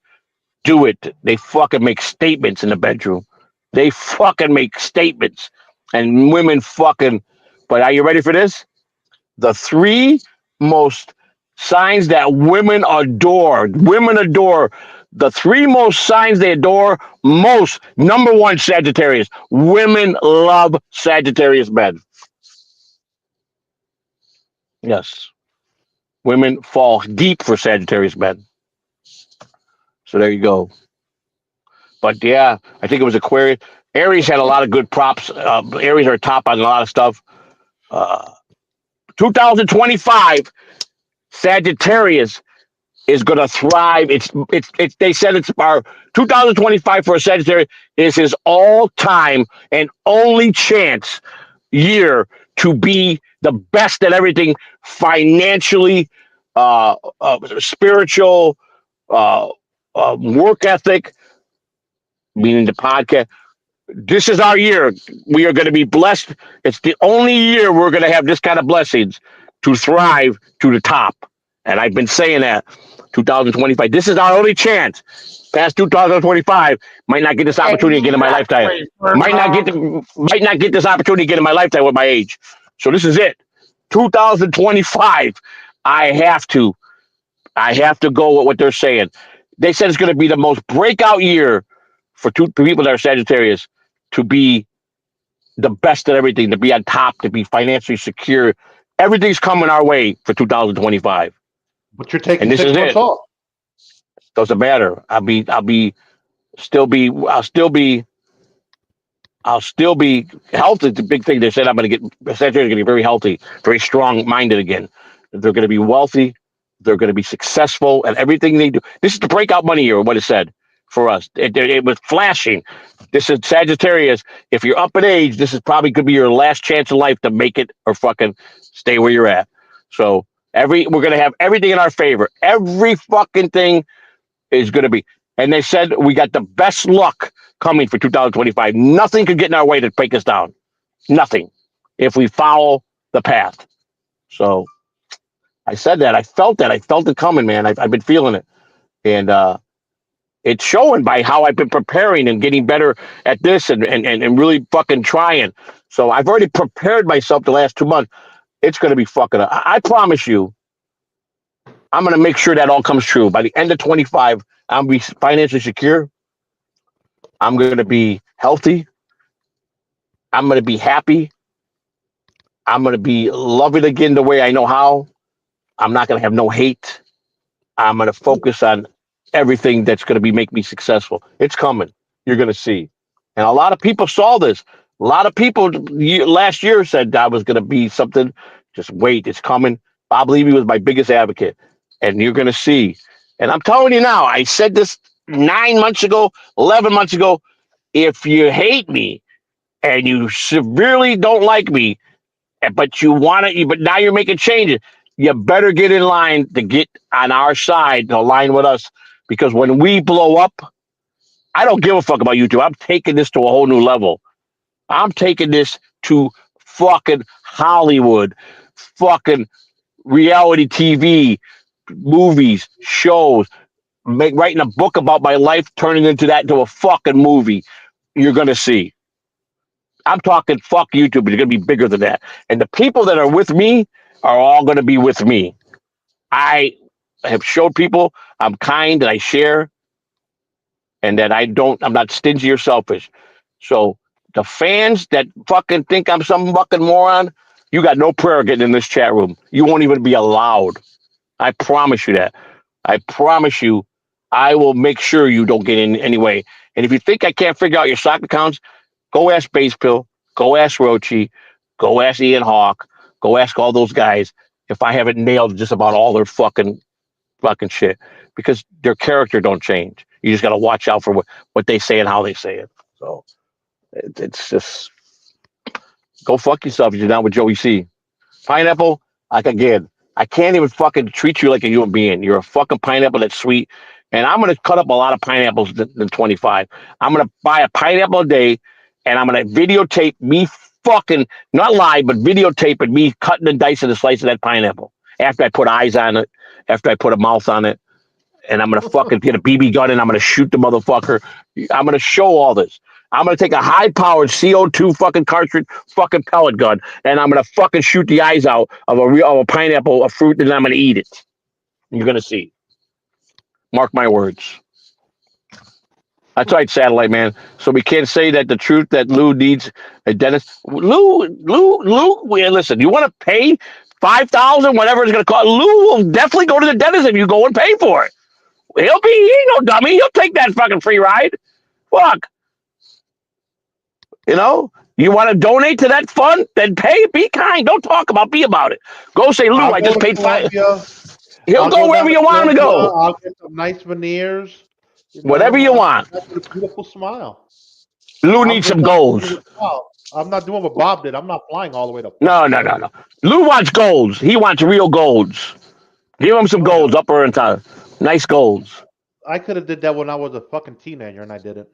do it. They fucking make statements in the bedroom. They fucking make statements. And women fucking, but are you ready for this? The three most signs that women adore. The three most signs they adore most. Number one, Sagittarius. Women love Sagittarius men. Yes. Women fall deep for Sagittarius men. So there you go. But yeah, I think it was Aquarius. Aries had a lot of good props. Aries are top on a lot of stuff. 2025, Sagittarius is going to thrive. They said it's our 2025 for a Sagittarius is his all-time and only chance year to be the best at everything, financially, spiritual, work ethic. meaning the podcast. This is our year. We are going to be blessed. It's the only year we're going to have this kind of blessings to thrive to the top. And I've been saying that 2025. This is our only chance. Past 2025, might not get this opportunity again in my lifetime. Might not get this opportunity again in my lifetime with my age. So this is it. 2025. I have to go with what they're saying. They said it's going to be the most breakout year for people that are Sagittarius to be the best at everything, to be on top, to be financially secure. Everything's coming our way for 2025. But you're taking And this 6 is months it. off. Doesn't matter. I'll still be healthy. The big thing they said I'm going to get Sagittarius are going to be very healthy, very strong minded again. They're going to be wealthy. They're going to be successful at everything they do. This is the breakout money year, what it said for us. It was flashing. This is Sagittarius. If you're up in age, this is probably could be your last chance in life to make it or fucking stay where you're at. So we're going to have everything in our favor. Every fucking thing is going to be. And they said we got the best luck coming for 2025. Nothing could get in our way to break us down. Nothing. If we follow the path. So I said that. I felt that. I felt it coming, man. I've been feeling it. And it's showing by how I've been preparing and getting better at this and really fucking trying. So I've already prepared myself the last 2 months. It's going to be fucking. I promise you, I'm going to make sure that all comes true. By the end of 25, I'm going to be financially secure. I'm going to be healthy. I'm going to be happy. I'm going to be loving again the way I know how. I'm not going to have no hate. I'm going to focus on everything that's going to make me successful. It's coming. You're going to see. And a lot of people saw this. A lot of people last year said I was going to be something. Just wait. It's coming. Bob Levy was my biggest advocate. And you're going to see. And I'm telling you now, I said this 9 months ago, 11 months ago. If you hate me and you severely don't like me, but you want it, but now you're making changes, you better get in line to get on our side to align with us. Because when we blow up, I don't give a fuck about YouTube. I'm taking this to a whole new level. I'm taking this to fucking Hollywood, fucking reality TV, movies, shows, writing a book about my life, turning into a fucking movie. You're going to see. I'm talking fuck YouTube, but it's going to be bigger than that. And the people that are with me are all going to be with me. I have showed people I'm kind, that I share, and that I'm not stingy or selfish. So the fans that fucking think I'm some fucking moron, you got no prayer getting in this chat room. You won't even be allowed. I promise you that. I promise you, I will make sure you don't get in anyway. And if you think I can't figure out your stock accounts, go ask Base Pill, go ask Rochi, go ask Ian Hawk, go ask all those guys if I haven't nailed just about all their fucking shit, because their character don't change. You just got to watch out for what they say and how they say it. So it's just go fuck yourself if you're down with Joey C. Pineapple, like again, I can't even fucking treat you like a human being. You're a fucking pineapple that's sweet. And I'm going to cut up a lot of pineapples in 25. I'm going to buy a pineapple a day, and I'm going to videotape me fucking, not live, but videotaping me cutting and dicing a slice of that pineapple. After I put eyes on it, after I put a mouth on it, and I'm going to fucking get a BB gun and I'm going to shoot the motherfucker. I'm going to show all this. I'm going to take a high-powered CO2 fucking cartridge fucking pellet gun, and I'm going to fucking shoot the eyes out of a pineapple, a fruit, and I'm going to eat it. You're going to see. Mark my words. That's right, Satellite Man. So we can't say that the truth that Lou needs a dentist. Lou, listen, you want to pay $5,000, whatever it's going to cost? Lou will definitely go to the dentist if you go and pay for it. He ain't no dummy. He'll take that fucking free ride. Fuck. You know, you want to donate to that fund? Then pay. Be kind. Don't talk about. Be about it. Go say, Lou, I just paid $5. He'll go wherever you want him to go. I'll get some nice veneers. Whatever you want. That's a beautiful smile. Lou needs some goals. I'm not doing what Bob did. I'm not flying all the way to. No. Lou wants golds. He wants real golds. Give him some golds, upper and top. Nice golds. I could have did that when I was a fucking teenager, and I didn't.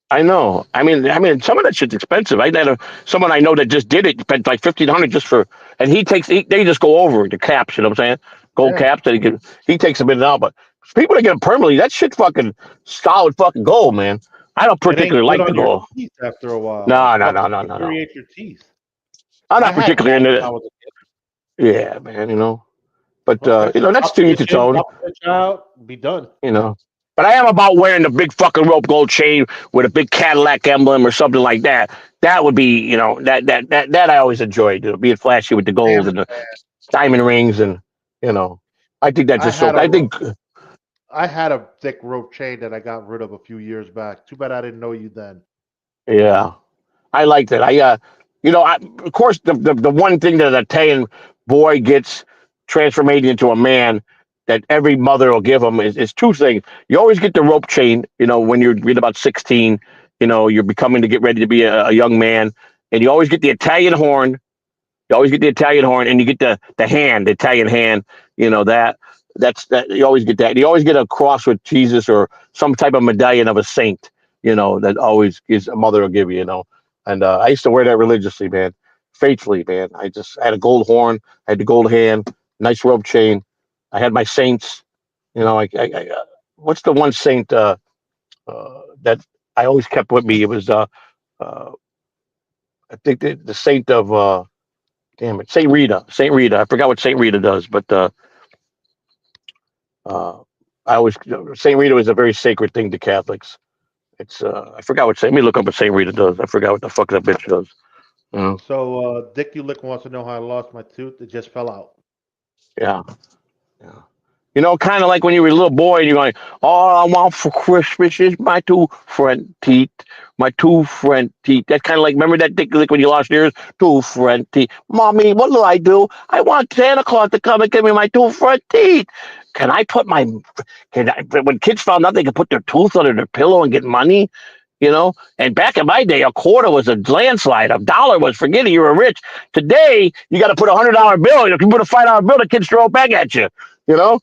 I know. I mean, some of that shit's expensive. I had someone I know that just did it, spent like 1,500 just for, and they just go over the caps. You know what I'm saying? Gold Yeah, caps that he takes them in and out. But people that get them permanently, that shit fucking solid fucking gold, man. I don't it ain't particularly good like the on your gold. teeth after a while. It No, no, no, fucking no, no, no. deteriorates your teeth. I'm I not had particularly caps into when I it. was a kid. Yeah, man. But Okay, that's pop to each stitch its in, own. pop stitch out, be done. You know. But I am about wearing the big fucking rope gold chain with a big Cadillac emblem or something like that. That would be, that I always enjoyed, being flashy with the Damn gold it, and the man. diamond rings, and you know, I think that's I just so. had a I think, I had a thick rope chain that I got rid of a few years back. Too bad I didn't know you then. yeah, I liked it. Of course, the one thing that an Italian boy gets transforming into a man that every mother will give him is two things. You always get the rope chain, when you're about 16, you're becoming to get ready to be a young man, and you always get the Italian horn. You always get the Italian horn, and you get the Italian hand. You know that you always get that. And you always get a cross with Jesus or some type of medallion of a saint. That always is a mother will give you. And I used to wear that religiously, man, faithfully, man. I had a gold horn, I had the gold hand, nice rope chain. I had my saints. What's the one saint that I always kept with me? It was uh, I think the saint of damn it, Saint Rita. Saint Rita. I forgot what Saint Rita does, but uh, I always Saint Rita is a very sacred thing to Catholics. It's I forgot what Saint. Let me look up what Saint Rita does. I forgot what the fuck that bitch does. You know? So, Dick Ulick wants to know how I lost my tooth. It just fell out. Yeah, yeah. Kind of like when you were a little boy and you're going, all I want for Christmas is my two front teeth, my two front teeth. That's kind of like, remember that Dick Lick when you lost yours? Two front teeth. Mommy, what do I do? I want Santa Claus to come and give me my two front teeth. Can I put my, when kids found out they could put their tooth under their pillow and get money, And back in my day, a quarter was a landslide. A dollar was, forget it, you were rich. Today, you got to put $100 bill. If you put a $5 bill, the kids throw it back at you, you know?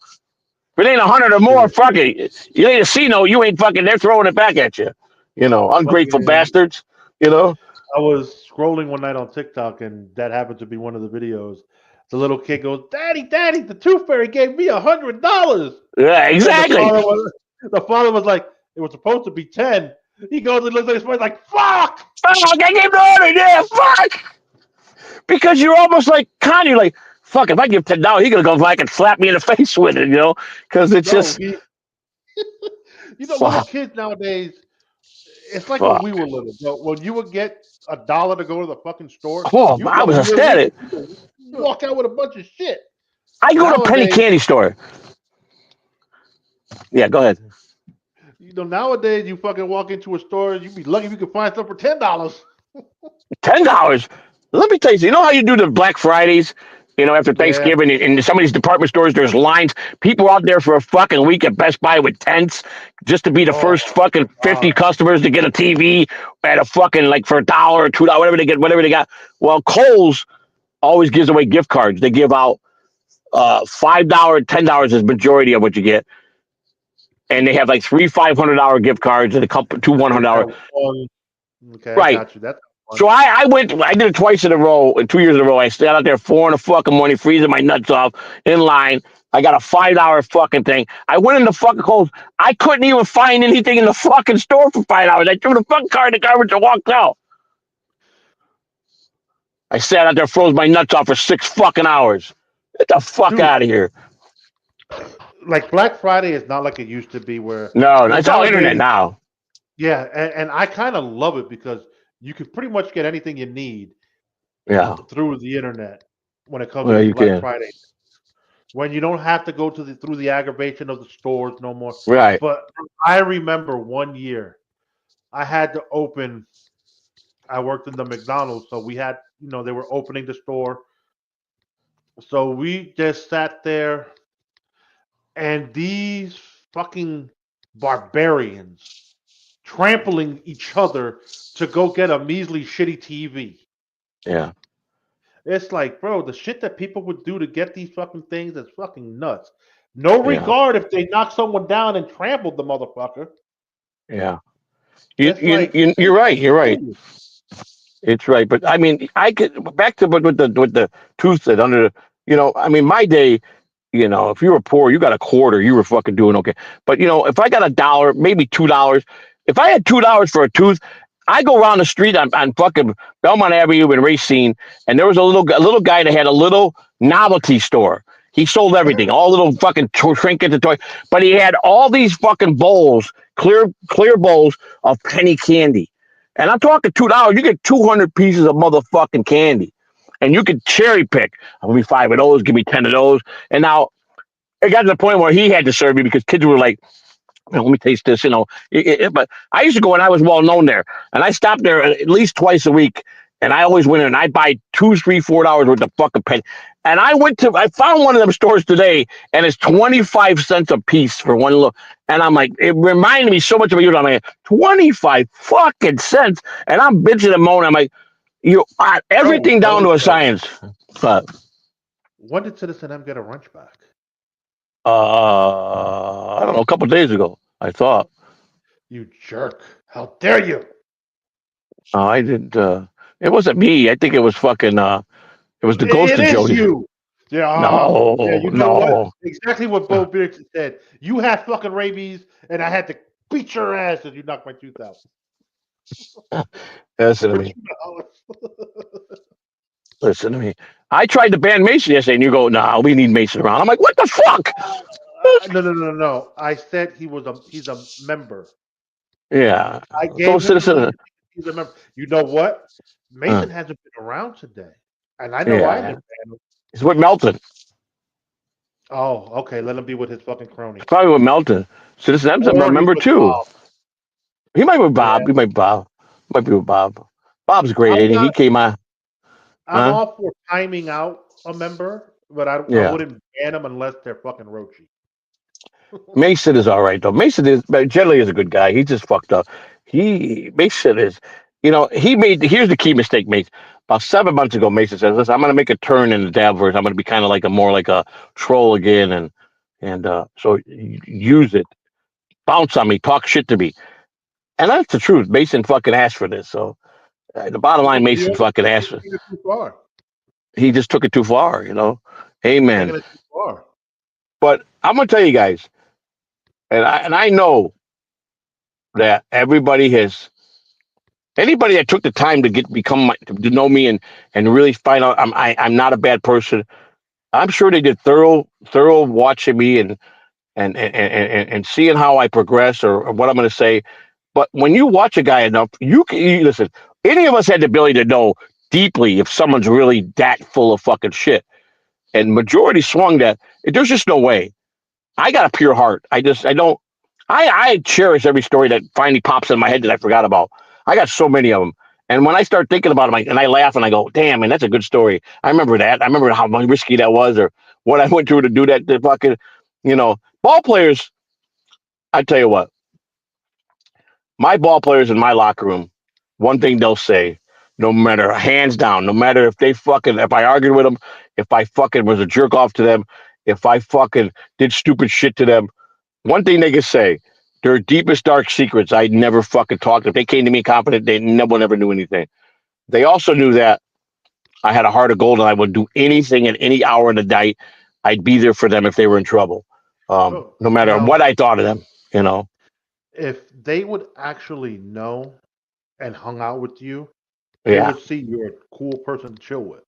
If it ain't 100 or more, Shit. fuck it. You ain't a C note, you ain't fucking, they're throwing it back at you. Ungrateful Fucking, bastards, you know? I was scrolling one night on TikTok, and that happened to be one of the videos. The little kid goes, "Daddy, the tooth fairy gave me $100," Yeah, and exactly. the father was like, "It was supposed to be 10." He goes and looks at his friend like, "Fuck!" Fuck, I gave the order, yeah, fuck. Because you're almost like Kanye, like, fuck, if I give $10, he gonna go back and slap me in the face with it, Because it's No, just, he, little fuck, kids nowadays. It's like when we fuck. were little, bro. When you would get $1 to go to the fucking store, Oh, you I go was in your room, ecstatic. you can walk out with a bunch of shit. I go to penny Nowadays, candy store. Yeah, go ahead. nowadays you fucking walk into a store, you be lucky if you can find stuff for $10. $10. Let me tell you, you know how you do the Black Fridays? After Yeah. Thanksgiving, in some of these department stores, there's lines. People out there for a fucking week at Best Buy with tents just to be the Oh first fucking my 50 god. customers to get a TV at a fucking, like, for $1 or $2, whatever they get, whatever they got. Well, Kohl's always gives away gift cards. They give out $5, $10 is majority of what you get, and they have like three $500 gift cards and a couple two With $100. that one. Okay, I Right. got you. That's fun. So I did it twice in a row, 2 years in a row. I stayed out there 4 in the fucking morning, freezing my nuts off in line. I got a $5 fucking thing. I went in the fucking Kohl's. I couldn't even find anything in the fucking store for $5. I threw the fucking card in the garbage and walked out. I sat out there, froze my nuts off for 6 fucking hours. Get the fuck Dude, out of here. like Black Friday is not like it used to be where No, it's all internet nowadays, now. yeah, and I kind of love it because you can pretty much get anything you need Yeah. through the internet when it comes to Well, these you Black can. Friday. When you don't have to go to through the aggravation of the stores no more. Right. But I remember one year I had to open. I worked in the McDonald's, so we had, they were opening the store. So we just sat there, and these fucking barbarians trampling each other to go get a measly shitty TV. Yeah. It's like, bro, the shit that people would do to get these fucking things is fucking nuts. No Yeah. regard if they knock someone down and trampled the motherfucker. Yeah. That's like You're right. You're right. oh, It's right. But I mean, I could back to with the tooth that under the. I mean, my day. If you were poor, you got a quarter, you were fucking doing okay. But if I got $1, maybe $2, if I had $2 for a tooth, I go around the street on fucking Belmont Avenue in Racine, and there was a little guy that had a little novelty store. He sold everything, all little fucking trinkets and toys, but he had all these fucking bowls, clear bowls of penny candy. And I'm talking $2, you get 200 pieces of motherfucking candy. And you could cherry pick. Give me 5 of those, give me 10 of those. And now it got to the point where he had to serve me because kids were like, let me taste this, But I used to go and I was well known there. And I stopped there at least twice a week. And I always went in and I buy $2, $3, $4 worth of fucking penny. And I found one of them stores today and it's 25 cents a piece for one little. And I'm like, it reminded me so much of you. I'm like, 25 fucking cents. And I'm bitching and moaning. I'm like, everything down to a science. But when did Citizen M get a wrench back? I don't know, a couple of days ago, I thought. You jerk! How dare you? I didn't. It wasn't me. I think it was fucking. It was the ghost of It is Jody. you. Yeah. No, Yeah, you know no. what? Exactly what Bo Biggs said. You had fucking rabies, and I had to beat your ass as you knocked my tooth out. Listen to For me. $2. Listen to me. I tried to ban Mason yesterday, and you go, "Nah, we need Mason around." I'm like, "What the fuck?" No. I said he's a member. Yeah. I So gave him the citizen. right. He's a member. You know what? Mason hasn't been around today, and I know I Yeah. didn't ban him. It's with Melton. Oh, okay. Let him be with his fucking crony, It's probably with Melton. Citizen M's a or he's member with too. Bob. He might be with Yeah, Bob. He might be Bob. Might be with Bob. Bob's great, I'm ain't he? He not. came on. I'm Huh? all for timing out a member, but I Yeah. wouldn't ban them unless they're fucking roachy. Mason is all right though. Mason is generally is a good guy. He just fucked up. Mason is, he made. Here's the key mistake, Mason. About 7 months ago, Mason says, "Listen, I'm going to make a turn in the Dabverse. I'm going to be kind of like more like a troll again, and so use it, bounce on me, talk shit to me." And that's the truth. Mason fucking asked for this. So the bottom line, He Mason only fucking took asked for. it too far. He just took it too far. He's Amen. taking it too far. But I'm going to tell you guys, and I know that anybody that took the time to to know me and really find out I'm not a bad person. I'm sure they did thorough watching me and seeing how I progress or what I'm going to say. But when you watch a guy enough, listen. Any of us had the ability to know deeply if someone's really that full of fucking shit. And majority swung that. There's just no way. I got a pure heart. I don't. I cherish every story that finally pops in my head that I forgot about. I got so many of them. And when I start thinking about them, and I laugh and I go, "Damn, man, that's a good story." I remember that. I remember how risky that was, or what I went through to do that. To fucking, ball players. I tell you what, my ball players in my locker room, one thing they'll say, no matter hands down, no matter if I argued with them, if I fucking was a jerk off to them, if I fucking did stupid shit to them. One thing they could say, their deepest dark secrets, I never fucking talked. If they came to me confident, no one ever knew anything. They also knew that I had a heart of gold and I would do anything at any hour of the night. I'd be there for them if they were in trouble, Oh, no matter now, what I thought of them. if they would actually know and hung out with you, they Yeah, would see you're a cool person to chill with.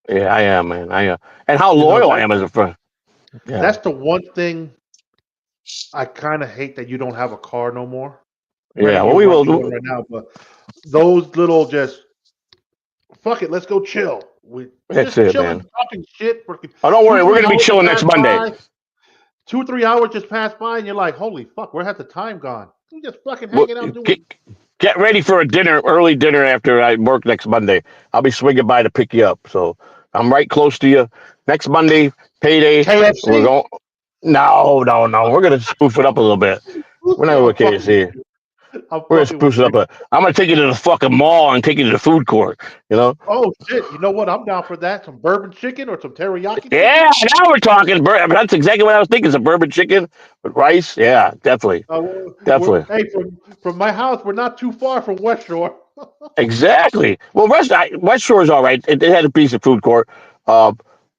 yeah, I am, man. I and how You know loyal I that am as a friend. Yeah, that's the one thing I kind of hate that you don't have a car no more. yeah. Granted, Well, you we run will. you one right now, but those little just fuck it, let's go chill. We That's just it, chilling, man. talking shit for Oh, don't two, worry. We're three gonna be hours just chilling next pass Monday. by. 2, 3 hours just pass by, and you're like, holy fuck, where has the time gone? We just fucking Well, hanging out doing. get ready for early dinner after I work next Monday. I'll be swinging by to pick you up. So I'm right close to you. Next Monday, payday. We're KFC. going. No. We're gonna spoof it up a little bit. We're not I'm with fucking with KFC. you. I'm We're gonna fucking with spruce it up. you. I'm gonna take you to the fucking mall and take you to the food court. You know? Oh shit! You know what? I'm down for that. Some bourbon chicken or some teriyaki Yeah, chicken. now we're talking. That's exactly what I was thinking. Some bourbon chicken with rice. Yeah, definitely, We're definitely, hey from my house. We're not too far from West Shore. exactly. Well, West Shore is all right. It had a piece of food court, uh,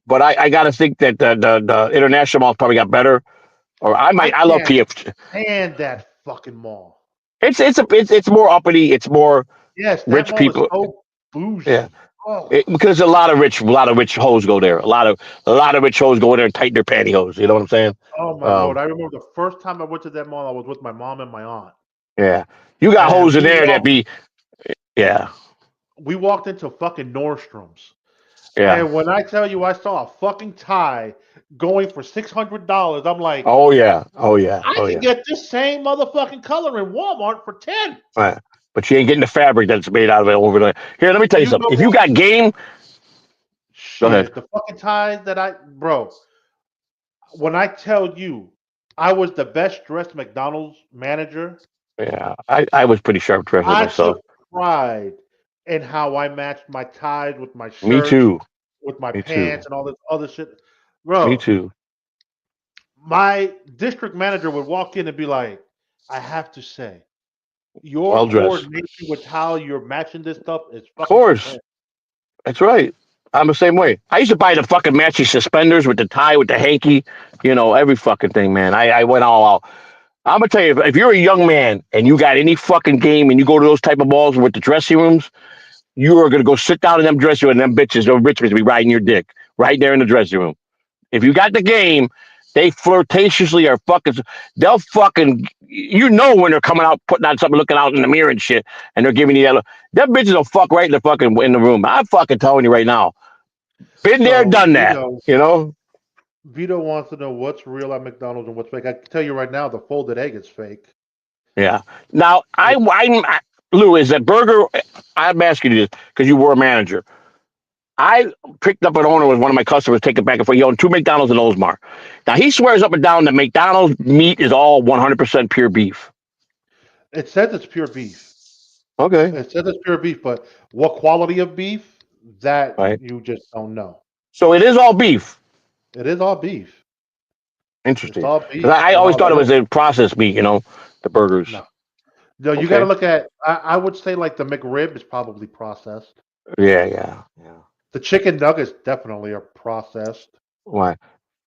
but I got to think that the international mall probably got better. Or I I might. I love can't PF. stand that fucking mall. It's more uppity. It's more Yes, that rich mall is people. so Yeah, bougie. Oh, because a lot of rich hoes go there. A lot of rich hoes go in there and tighten their pantyhose. You know what I'm saying? oh my lord! Um, I remember the first time I went to that mall. I was with my mom and my aunt, yeah, you got and hoes in there that be yeah, we walked into fucking Nordstrom's. yeah. And when I tell you I saw a fucking tie going for $600, I'm like, Oh yeah, oh yeah, I oh can yeah. get this same motherfucking color in Walmart for 10. Right. But you ain't getting the fabric that's made out of it over there. Here, let me tell you You something. know If you what? got game, go ahead. Shit, the fucking ties that bro, when I tell you I was the best dressed McDonald's manager, Yeah, I was pretty sharp dressed I myself. took pride in how I matched my ties with my Me shirts, too. with my Me too. pants, and all this other shit. Me Bro, too. my district manager would walk in and be like, I have to say, your Well dressed. coordination with how you're matching this stuff is Of fucking course. superb. That's right. I'm the same way. I used to buy the fucking matching suspenders with the tie, with the hanky, every fucking thing, man. I went all out. I'm gonna tell you, if you're a young man and you got any fucking game and you go to those type of balls with the dressing rooms, you are gonna go sit down in them dressing rooms and them bitches, those rich bitches, be riding your dick right there in the dressing room. If you got the game, they flirtatiously are fucking. They'll fucking. When they're coming out, putting on something, looking out in the mirror and shit, and they're giving you that. Them bitches will fuck right in the room. I'm fucking telling you right now. Been there, So done that. Vito wants to know what's real at McDonald's and what's fake. I can tell you right now, the folded egg is fake. Yeah. Now, It, Lou, is that burger? I'm asking you this because you were a manager. I picked up an owner with one of my customers, taking back and forth. He owned two McDonald's in Oldsmar. Now he swears up and down that McDonald's meat is all 100% pure beef. it says it's pure beef. Okay. It says it's pure beef, but what quality of beef? That Right. you just don't know. So it is all beef. It is all beef. It's Interesting. all 'Cause beef I and always all thought it was pork. a processed meat, the burgers. No, no, you got to Okay. look at. I would say like the McRib is probably processed. Yeah, yeah, yeah. The chicken nuggets definitely are processed. Why?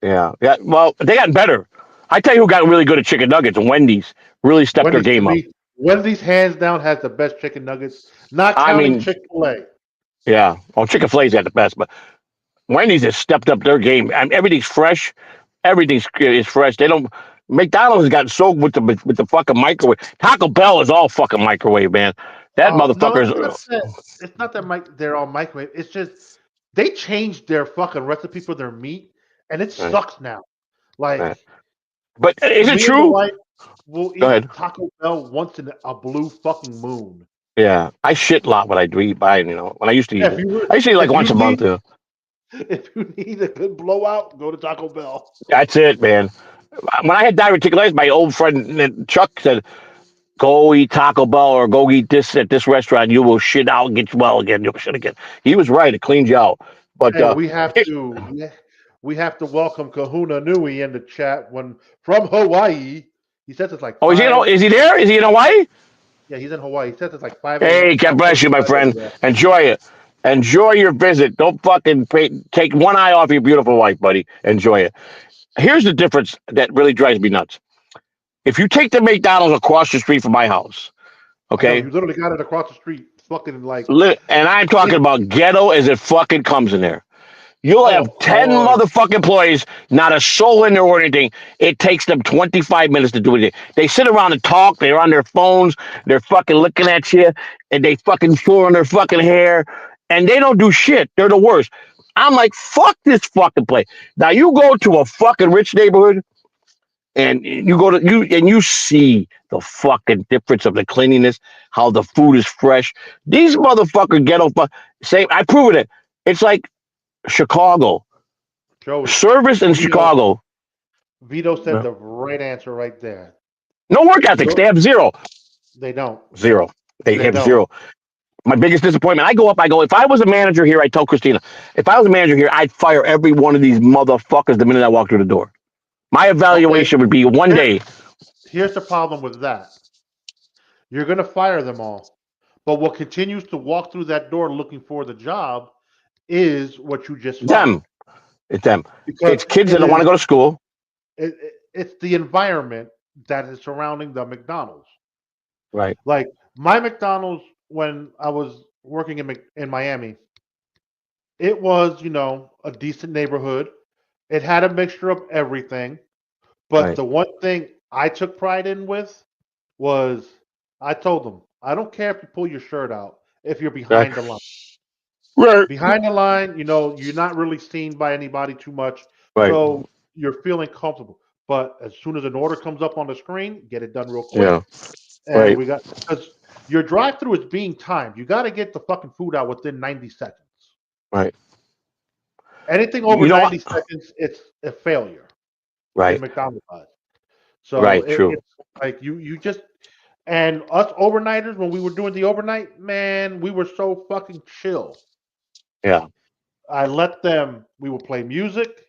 Yeah, yeah. Well, they got better. I tell you who got really good at chicken nuggets. Wendy's really stepped their Wendy's to game up. me, Wendy's hands down has the best chicken nuggets, not I counting mean, Chick-fil-A. yeah. Well, Chicken Fil's got the best, but Wendy's has stepped up their game. Everything's fresh. Everything's is fresh. They don't. McDonald's has gotten so with the fucking microwave. Taco Bell is all fucking microwave, man. That No, motherfucker's. it's not that they're all microwave. It's just they changed their fucking recipe for their meat, and it Right, sucks now. Like right. But is it me and the true? wife will Go ahead. eat Taco Bell once in a blue fucking moon. Yeah, I shit a lot when I do eat buying. When I used to Yeah, eat it, I used to eat like if you once a month. need if you need a good blowout, go to Taco Bell. That's it, man. When I had diverticulitis, my old friend Chuck said, "Go eat Taco Bell or go eat this at this restaurant. You will shit out and get well again. You'll shit again." He was right. It cleans you out. But Hey, we have to welcome Kahuna Nui in the chat when from Hawaii. He says it's like oh, five. is he there? Is he in Hawaii? Yeah, he's in Hawaii. He says it's like 5 a.m. Hey, God bless you, my 5:45 over friend. there. Enjoy it. Enjoy your visit. Don't fucking take one eye off your beautiful wife, buddy. Enjoy it. Here's the difference that really drives me nuts. If you take the McDonald's across the street from my house, I know okay, you literally got it across the street, fucking like and I'm talking about ghetto as it fucking comes in there. You'll oh, have of 10 course. motherfucking employees, not a soul in there or anything. It takes them 25 minutes to do it. They sit around and talk. They're on their phones. They're fucking looking at you, and they fucking pull on their fucking hair, and they don't do shit. They're the worst. I'm like, fuck this fucking place. Now you go to a fucking rich neighborhood, and you see the fucking difference of the cleanliness, how the food is fresh. These motherfucker ghetto same. I proven it. It's like Chicago. Joey, Service in Vito, Chicago. Vito said No the right answer right there. no work ethics. Your They have zero. They don't. Zero. They They have don't. zero. My biggest disappointment. I go, if I was a manager here, I tell Christina, if I was a manager here, I'd fire every one of these motherfuckers the minute I walk through the door. My Okay. evaluation would be one Here, day. here's the problem with that. You're going to fire them all. But what continues to walk through that door looking for the job is what you just fired. Them. It's them. Because It's kids that it don't want to is go to school. it's the environment that is surrounding the McDonald's. Right. Like my McDonald's when I was working in Miami, it was, a decent neighborhood. It had a mixture of everything. But Right. the one thing I took pride in with was I told them, I don't care if you pull your shirt out if you're Right. behind the line. Right. Behind the line, you're not really seen by anybody too much. Right. So you're feeling comfortable. But as soon as an order comes up on the screen, get it done real quick. Yeah. And Right. we got because your drive through is being timed. You got to get the fucking food out within 90 seconds. Right. Anything over You know 90 what? seconds, it's a failure in Right. McDonald's eyes. So Right. True. it's like you just and us overnighters when we were doing the overnight, man, we were so fucking chill. Yeah. I let them. We would play music.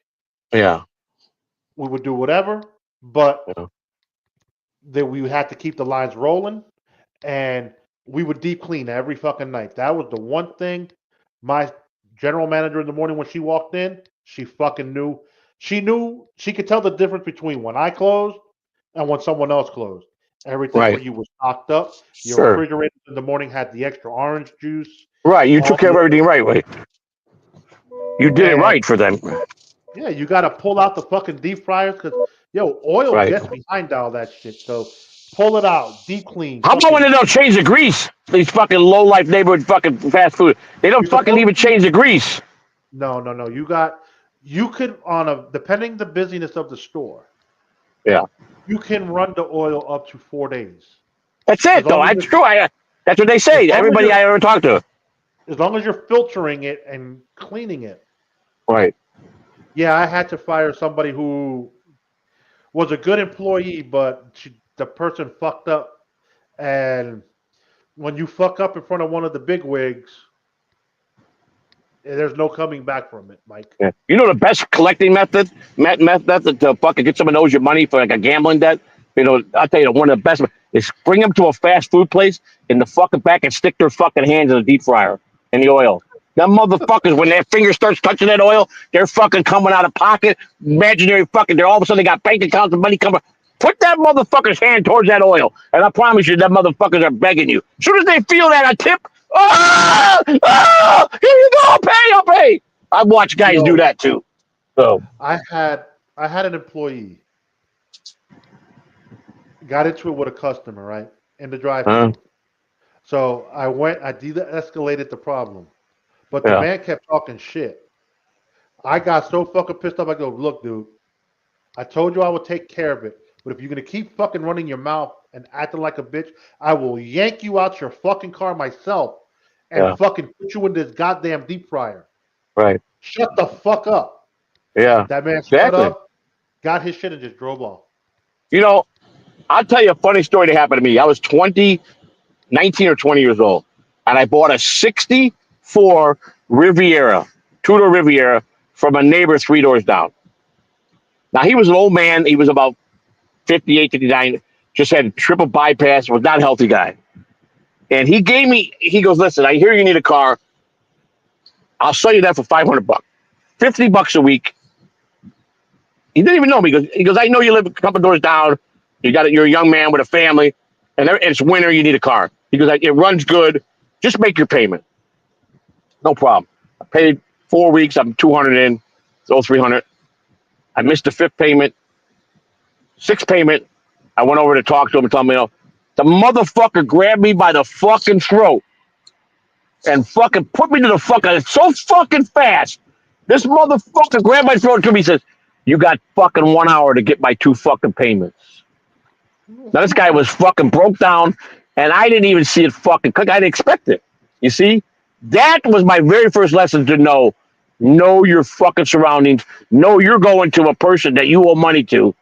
Yeah. We would do whatever, but Yeah. then we had to keep the lines rolling, and we would deep clean every fucking night. That was the one thing. My general manager in the morning when she walked in, she fucking knew. She knew she could tell the difference between when I closed and when someone else closed. Everything for Right. you was stocked up. Your Sure. refrigerator in the morning had the extra orange juice. Right. You All took care of the everything right. Way. You did it and right for them. yeah, you got to pull out the fucking deep fryers because oil Right. gets behind all that shit. So pull it out, deep clean. How about when they Fucking, don't change the grease? These fucking low life neighborhood fucking fast food. They don't you're fucking supposed even change the grease. no, no, no. You could depending the busyness of the store, Yeah. you can run the oil up to 4 days That's as it though. long as That's true. That's what they as say. long as Everybody you're I ever talked to. as long as you're filtering it and cleaning it. Right. Yeah, I had to fire somebody who was a good employee, but the person fucked up. And when you fuck up in front of one of the big wigs, there's no coming back from it, Mike. Yeah. You know the best collecting method to fucking get someone who owes you money for like a gambling debt. I'll tell you one of the best is bring them to a fast food place in the fucking back and stick their fucking hands in the deep fryer in the oil. Them motherfuckers, when their finger starts touching that oil, they're fucking coming out of pocket. Imaginary fucking. They're all of a sudden they got bank accounts and money coming. Put that motherfucker's hand towards that oil, and I promise you, that motherfuckers are begging you. As soon as they feel that, a tip. Oh, oh, here you go. I'll pay. I've watched guys do that too. So I had an employee got into it with a customer, right, in the drive-thru. So I de-escalated the problem, but the yeah, man kept talking shit. I got so fucking pissed off. I go, look, dude, I told you I would take care of it, but if you're gonna keep fucking running your mouth and acting like a bitch, I will yank you out your fucking car myself and yeah, fucking put you in this goddamn deep fryer. right, Shut the fuck up. yeah, That man shut exactly. up, got his shit, and just drove off. I'll tell you a funny story that happened to me. I was 19 or 20 years old, and I bought a 64 Riviera, two-door Riviera, from a neighbor 3 doors down. Now, he was an old man. He was about 58, 59, just had triple bypass, was not a healthy guy. And he goes, listen, I hear you need a car. I'll sell you that for $500, $50 a week. He didn't even know me. He goes, I know you live a couple doors down. You're a young man with a family, and it's winter. You need a car. He goes, it runs good. Just make your payment. No problem. I paid 4 weeks. I'm 200 in. So 300. I missed the 5th payment. 6th payment. I went over to talk to him and tell him, the motherfucker grabbed me by the fucking throat and fucking put me to the fucking. It's so fucking fast. This motherfucker grabbed my throat to me. He says, "You got fucking 1 hour to get my 2 fucking payments." Now this guy was fucking broke down, and I didn't even see it fucking cook. I didn't expect it. You see, that was my very first lesson to know your fucking surroundings. Know you're going to a person that you owe money to,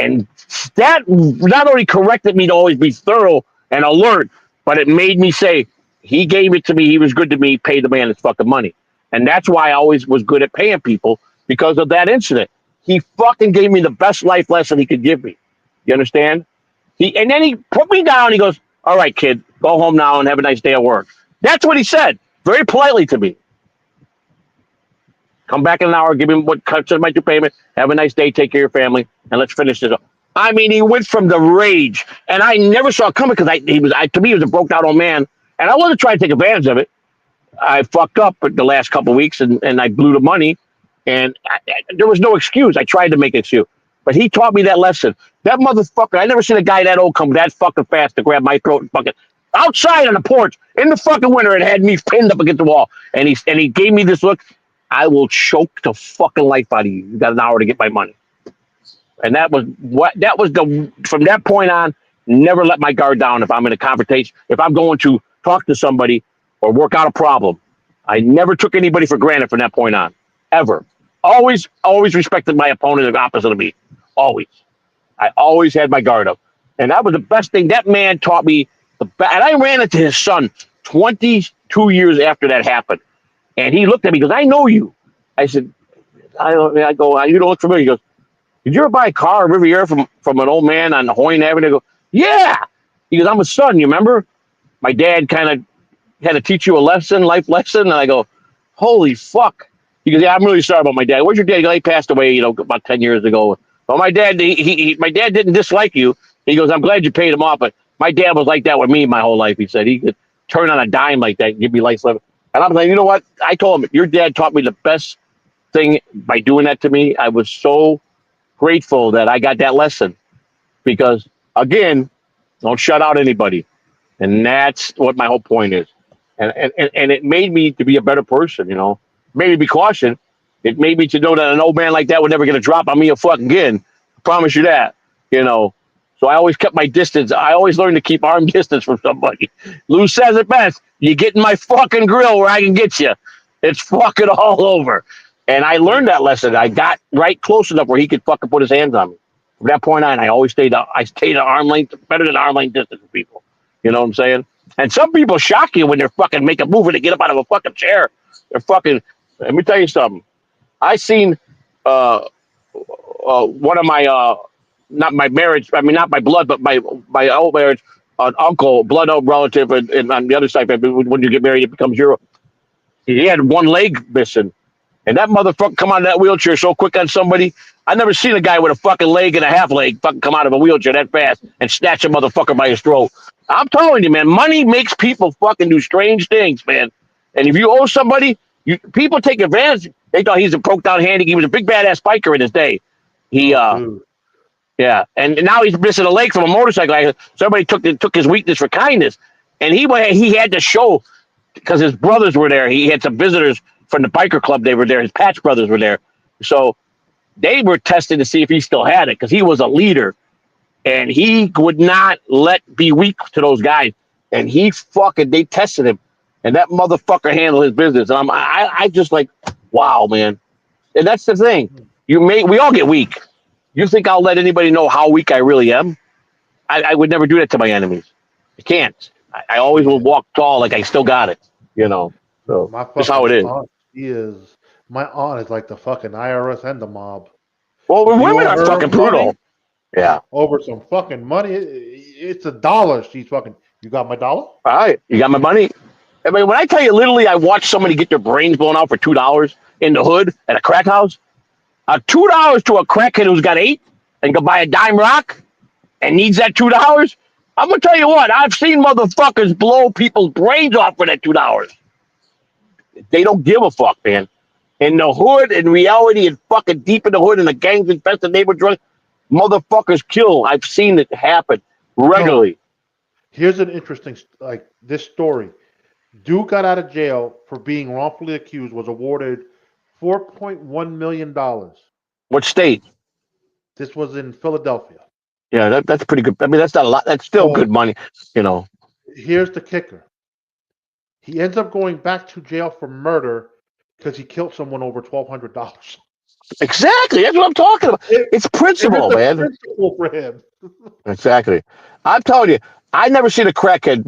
And that not only corrected me to always be thorough and alert, but it made me say, he gave it to me. He was good to me. Pay the man his fucking money. And that's why I always was good at paying people because of that incident. He fucking gave me the best life lesson he could give me. You understand? And then he put me down. He goes, all right, kid, go home now and have a nice day at work. That's what he said, very politely to me. Come back in an hour, give him what cuts my due payment. Have a nice day, take care of your family, and let's finish this up. I mean, he went from the rage, and I never saw it coming because to me, he was a broke out old man, and I wasn't trying to take advantage of it. I fucked up the last couple of weeks, and I blew the money, and there was no excuse. I tried to make an excuse, but he taught me that lesson. That motherfucker, I never seen a guy that old come that fucking fast to grab my throat and fucking outside on the porch in the fucking winter and had me pinned up against the wall, and he gave me this look. I will choke the fucking life out of you. You got an hour to get my money. And from that point on, never let my guard down if I'm in a confrontation, if I'm going to talk to somebody or work out a problem. I never took anybody for granted from that point on, ever. Always respected my opponent as opposite of me. Always. I always had my guard up. And that was the best thing. That man taught me. And I ran into his son 22 years after that happened. And he looked at me and goes, I know you. I said, I go, you don't look familiar. He goes, did you ever buy a car in Riviera from an old man on Hoyne Avenue? I go, yeah. He goes, I'm a son, you remember? My dad kind of had to teach you a life lesson. And I go, holy fuck. He goes, yeah, I'm really sorry about my dad. Where's your dad? He goes, he passed away, about 10 years ago. Well, my dad, my dad didn't dislike you. He goes, I'm glad you paid him off, but my dad was like that with me my whole life. He said he could turn on a dime like that and give me life lesson. And I'm like, you know what? I told him, your dad taught me the best thing by doing that to me. I was so grateful that I got that lesson because, again, don't shut out anybody. And that's what my whole point is. And it made me to be a better person, Made me be cautious. It made me to know that an old man like that would never get a drop on me a fucking again. I promise you that, So I always kept my distance. I always learned to keep arm distance from somebody. Lou says it best. You get in my fucking grill where I can get you. It's fucking all over. And I learned that lesson. I got right close enough where he could fucking put his hands on me. From that point on, I stayed at arm length, better than arm length distance with people. You know what I'm saying? And some people shock you when they're fucking make a move and they get up out of a fucking chair. They're fucking, let me tell you something. I seen one of my, not my marriage, I mean, not my blood, but my old marriage, an uncle, blood relative, and on the other side, when you get married, it becomes your, he had one leg missing. And that motherfucker come out of that wheelchair so quick on somebody. I never seen a guy with a fucking leg and a half leg fucking come out of a wheelchair that fast and snatch a motherfucker by his throat. I'm telling you, man, money makes people fucking do strange things, man. And if you owe somebody, people take advantage. They thought he's a broke down handy. He was a big badass biker in his day. Yeah, and now he's missing a leg from a motorcycle. Somebody took his weakness for kindness, and he had to show because his brothers were there. He had some visitors from the biker club. They were there. His Patch brothers were there, so they were testing to see if he still had it because he was a leader, and he would not be weak to those guys. And they tested him, and that motherfucker handled his business. And I just like, wow, man. And that's the thing. We all get weak. You think I'll let anybody know how weak I really am? I would never do that to my enemies. I can't. I always will walk tall like I still got it, So that's how it is. My aunt is like the fucking IRS and the mob. Well, women are fucking brutal. Yeah. Over some fucking money. It's $1. She's fucking, you got my dollar? All right. You got my money? I mean, when I tell you, literally, I watched somebody get their brains blown out for $2 in the hood at a crack house. $2 to a crackhead who's got 8 and can buy a dime rock and needs that $2. I'm gonna tell you what, I've seen motherfuckers blow people's brains off for that $2. They don't give a fuck, man. In the hood, in reality, and fucking deep in the hood, in the gangs infested neighborhood drugs, motherfuckers kill. I've seen it happen regularly. Here's an interesting, this story. Dude got out of jail for being wrongfully accused, was awarded $4.1 million. What state? This was in Philadelphia. Yeah, that's pretty good. I mean, that's not a lot. That's still good money, Here's the kicker. He ends up going back to jail for murder because he killed someone over $1,200. Exactly. That's what I'm talking about. It's If principle, it's a man. principle for him. Exactly. I'm telling you, I never seen a crackhead.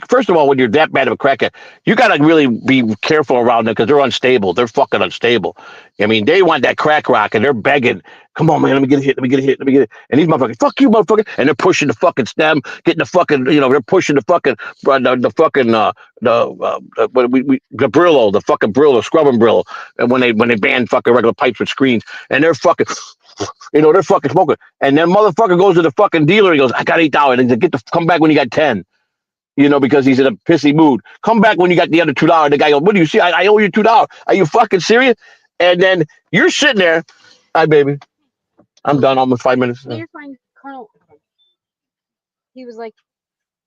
First of all, when you're that bad of a crackhead, you got to really be careful around them because they're unstable. They're fucking unstable. I mean, they want that crack rock and they're begging, "Come on, man, let me get a hit. Let me get a hit. Let me get it." And these motherfuckers, "Fuck you, motherfucker!" And they're pushing the fucking stem, getting the fucking, they're pushing the fucking the fucking the Brillo, the fucking Brillo, scrubbing Brillo, and when they ban fucking regular pipes with screens, and they're fucking. They're fucking smoking. And then motherfucker goes to the fucking dealer. He goes, "I got $8." And he said, come back when you got 10. Because he's in a pissy mood. Come back when you got the other $2. The guy goes, "What do you see? I owe you $2. Are you fucking serious?" And then you're sitting there. Hi, baby. I'm done. Almost 5 minutes. Your friend Colonel, he was like,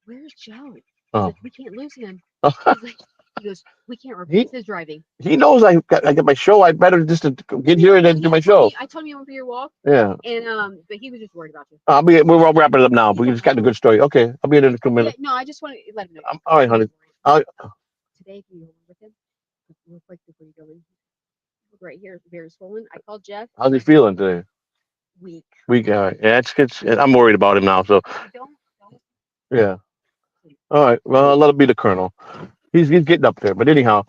"Where's Joe?" He's Oh. like, "We can't lose him." He goes, "We can't replace his driving." He knows I got my show. I better just get here and then do my show. I told him you went for your walk. Yeah. And but he was just worried about you. We're all wrapping it up now. We just got a good story. Okay, I'll be in 2 minutes. Yeah, no, I just want to let him know. All right, honey. Today, if you go with him, real quick before you go in, right here, very swollen. I called Jeff. How's he feeling today? Weak. All right. Yeah, I'm worried about him now. So. Don't. Yeah. All right. Well, I'll let him be the colonel. He's getting up there. But anyhow,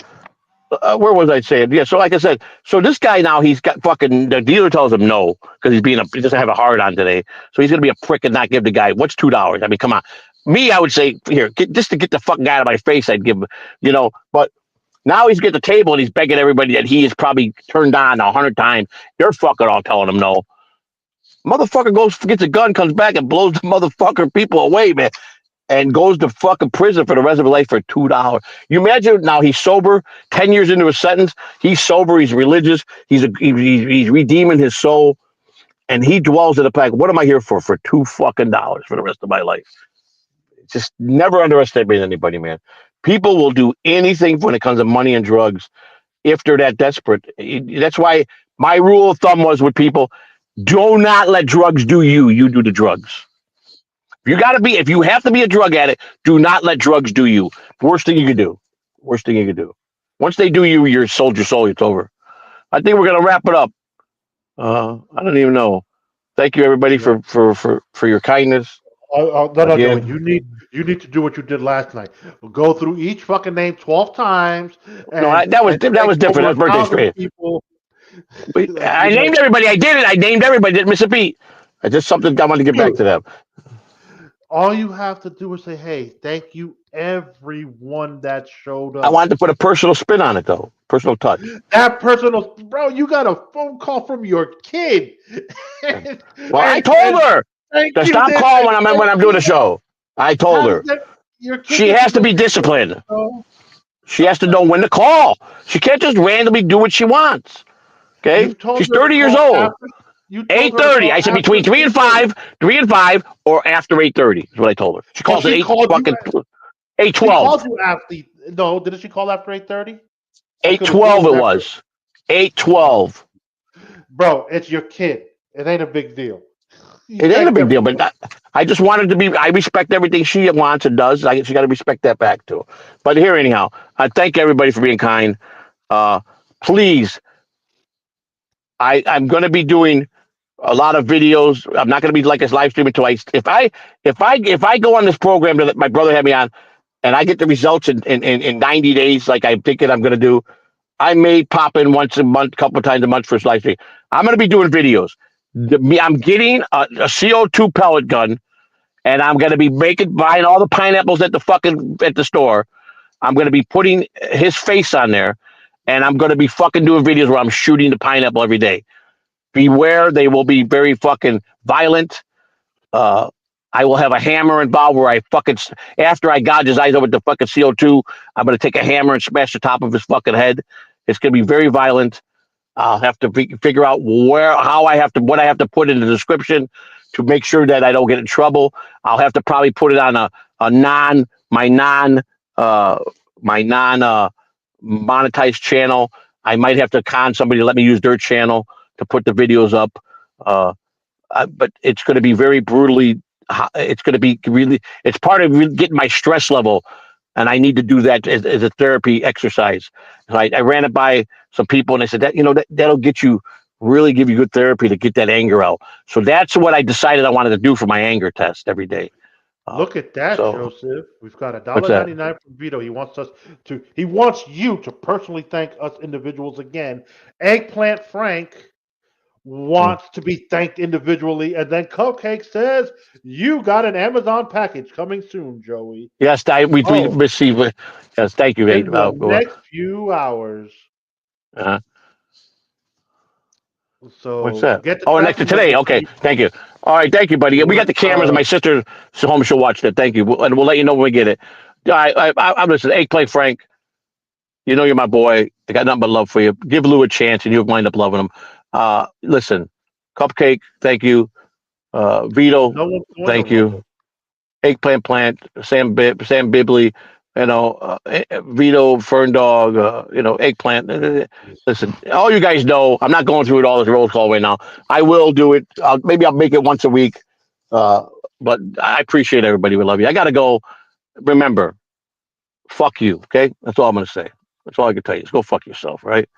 where was I saying? Yeah. So like I said, so this guy now he's got fucking. The dealer tells him no because he doesn't have a hard on today. So he's gonna be a prick and not give the guy what's $2. I mean, come on. Me, I would say here, just to get the fucking guy out of my face, I'd give him. But now he's at the table and he's begging everybody that he is probably turned on 100 times. They're fucking all telling him no. Motherfucker gets a gun, comes back and blows the motherfucker people away, man. And goes to fucking prison for the rest of his life for $2. You imagine now he's sober, 10 years into his sentence. He's sober, he's religious, he's redeeming his soul, and he dwells in the fact, what am I here for? For $2 fucking for the rest of my life. Just never underestimate anybody, man. People will do anything when it comes to money and drugs if they're that desperate. That's why my rule of thumb was with people, do not let drugs do you. You do the drugs. If you have to be a drug addict, do not let drugs do you. Worst thing you can do. Once they do you, you're sold your soul. It's over. I think we're gonna wrap it up. I don't even know. Thank you everybody for your kindness. No. You need to do what you did last night. Go through each fucking name 12 times. No, that was different. That's birthday straight. I named everybody. I did it. I named everybody. Didn't miss a beat. I just something I wanted to get back to them. All you have to do is say, "Hey, thank you, everyone that showed up." I wanted to put a personal spin on it, though. Personal touch. That personal, bro. You got a phone call from your kid. Well, I told her to stop calling when I'm doing the show. I told her she has to be disciplined. She has to know when to call. She can't just randomly do what she wants. Okay, she's 30 years old. 8:30. I said between 3 and 5, or after 8:30 is what I told her. She calls at 8:12. No, didn't she call after 8:30? 8:12 it was. 8:12. Bro, it's your kid. It ain't a big deal. It ain't a big deal, but I just wanted to be. I respect everything she wants and does. She got to respect that back too. But here, anyhow, I thank everybody for being kind. Please, I'm going to be doing a lot of videos. I'm not going to be like this live streaming until if I go on this program that my brother had me on, and I get the results in 90 days, like I'm thinking I'm going to do, I may pop in once a month, couple times a month for live stream. I'm going to be doing videos. I'm getting a CO2 pellet gun, and I'm going to be buying all the pineapples at the store. I'm going to be putting his face on there, and I'm going to be fucking doing videos where I'm shooting the pineapple every day. Beware, they will be very fucking violent. I will have a hammer involved where after I gouge his eyes out with the fucking CO2, I'm going to take a hammer and smash the top of his fucking head. It's going to be very violent. I'll have to figure out what I have to put in the description to make sure that I don't get in trouble. I'll have to probably put it on my non monetized channel. I might have to con somebody to let me use their channel to put the videos up. But it's going to be very brutally. It's going to be really. It's part of getting my stress level and I need to do that as a therapy exercise. So I ran it by some people, and they said that'll get you really give you good therapy to get that anger out. So that's what I decided I wanted to do for my anger test every day. Look at that, So Joseph. We've got a what's dollar that? 99 from Vito. He wants you to personally thank us individuals again. Eggplant Frank Mm. wants to be thanked individually, and then Cupcake says you got an Amazon package coming soon, Joey. Yes, we Oh, received it. Yes, thank you, in Nate. the Go. next few hours. Uh, what's So that? get the Oh, next to tracking number, today. Okay, Steve. thank you. All right, thank you, buddy. We got the cameras. My sister's home. She'll watch that. Thank you, and we'll let you know when we get it. I'm listening. Eggplant Frank. You know you're my boy. I got nothing but love for you. Give Lou a chance, and you'll wind up loving him. Listen, Cupcake. Thank you. Vito. No one's going to Thank love him. you. Eggplant Plant. Sam Bibley. Vito, Fern Dog. Eggplant. Listen, all you guys know. I'm not going through it all as roll call right now. I will do it. Maybe I'll make it once a week. Uh, but I appreciate everybody. We love you. I got to go. Remember, fuck you. Okay, that's all I'm gonna say. That's all I can tell you. Just go fuck yourself, right?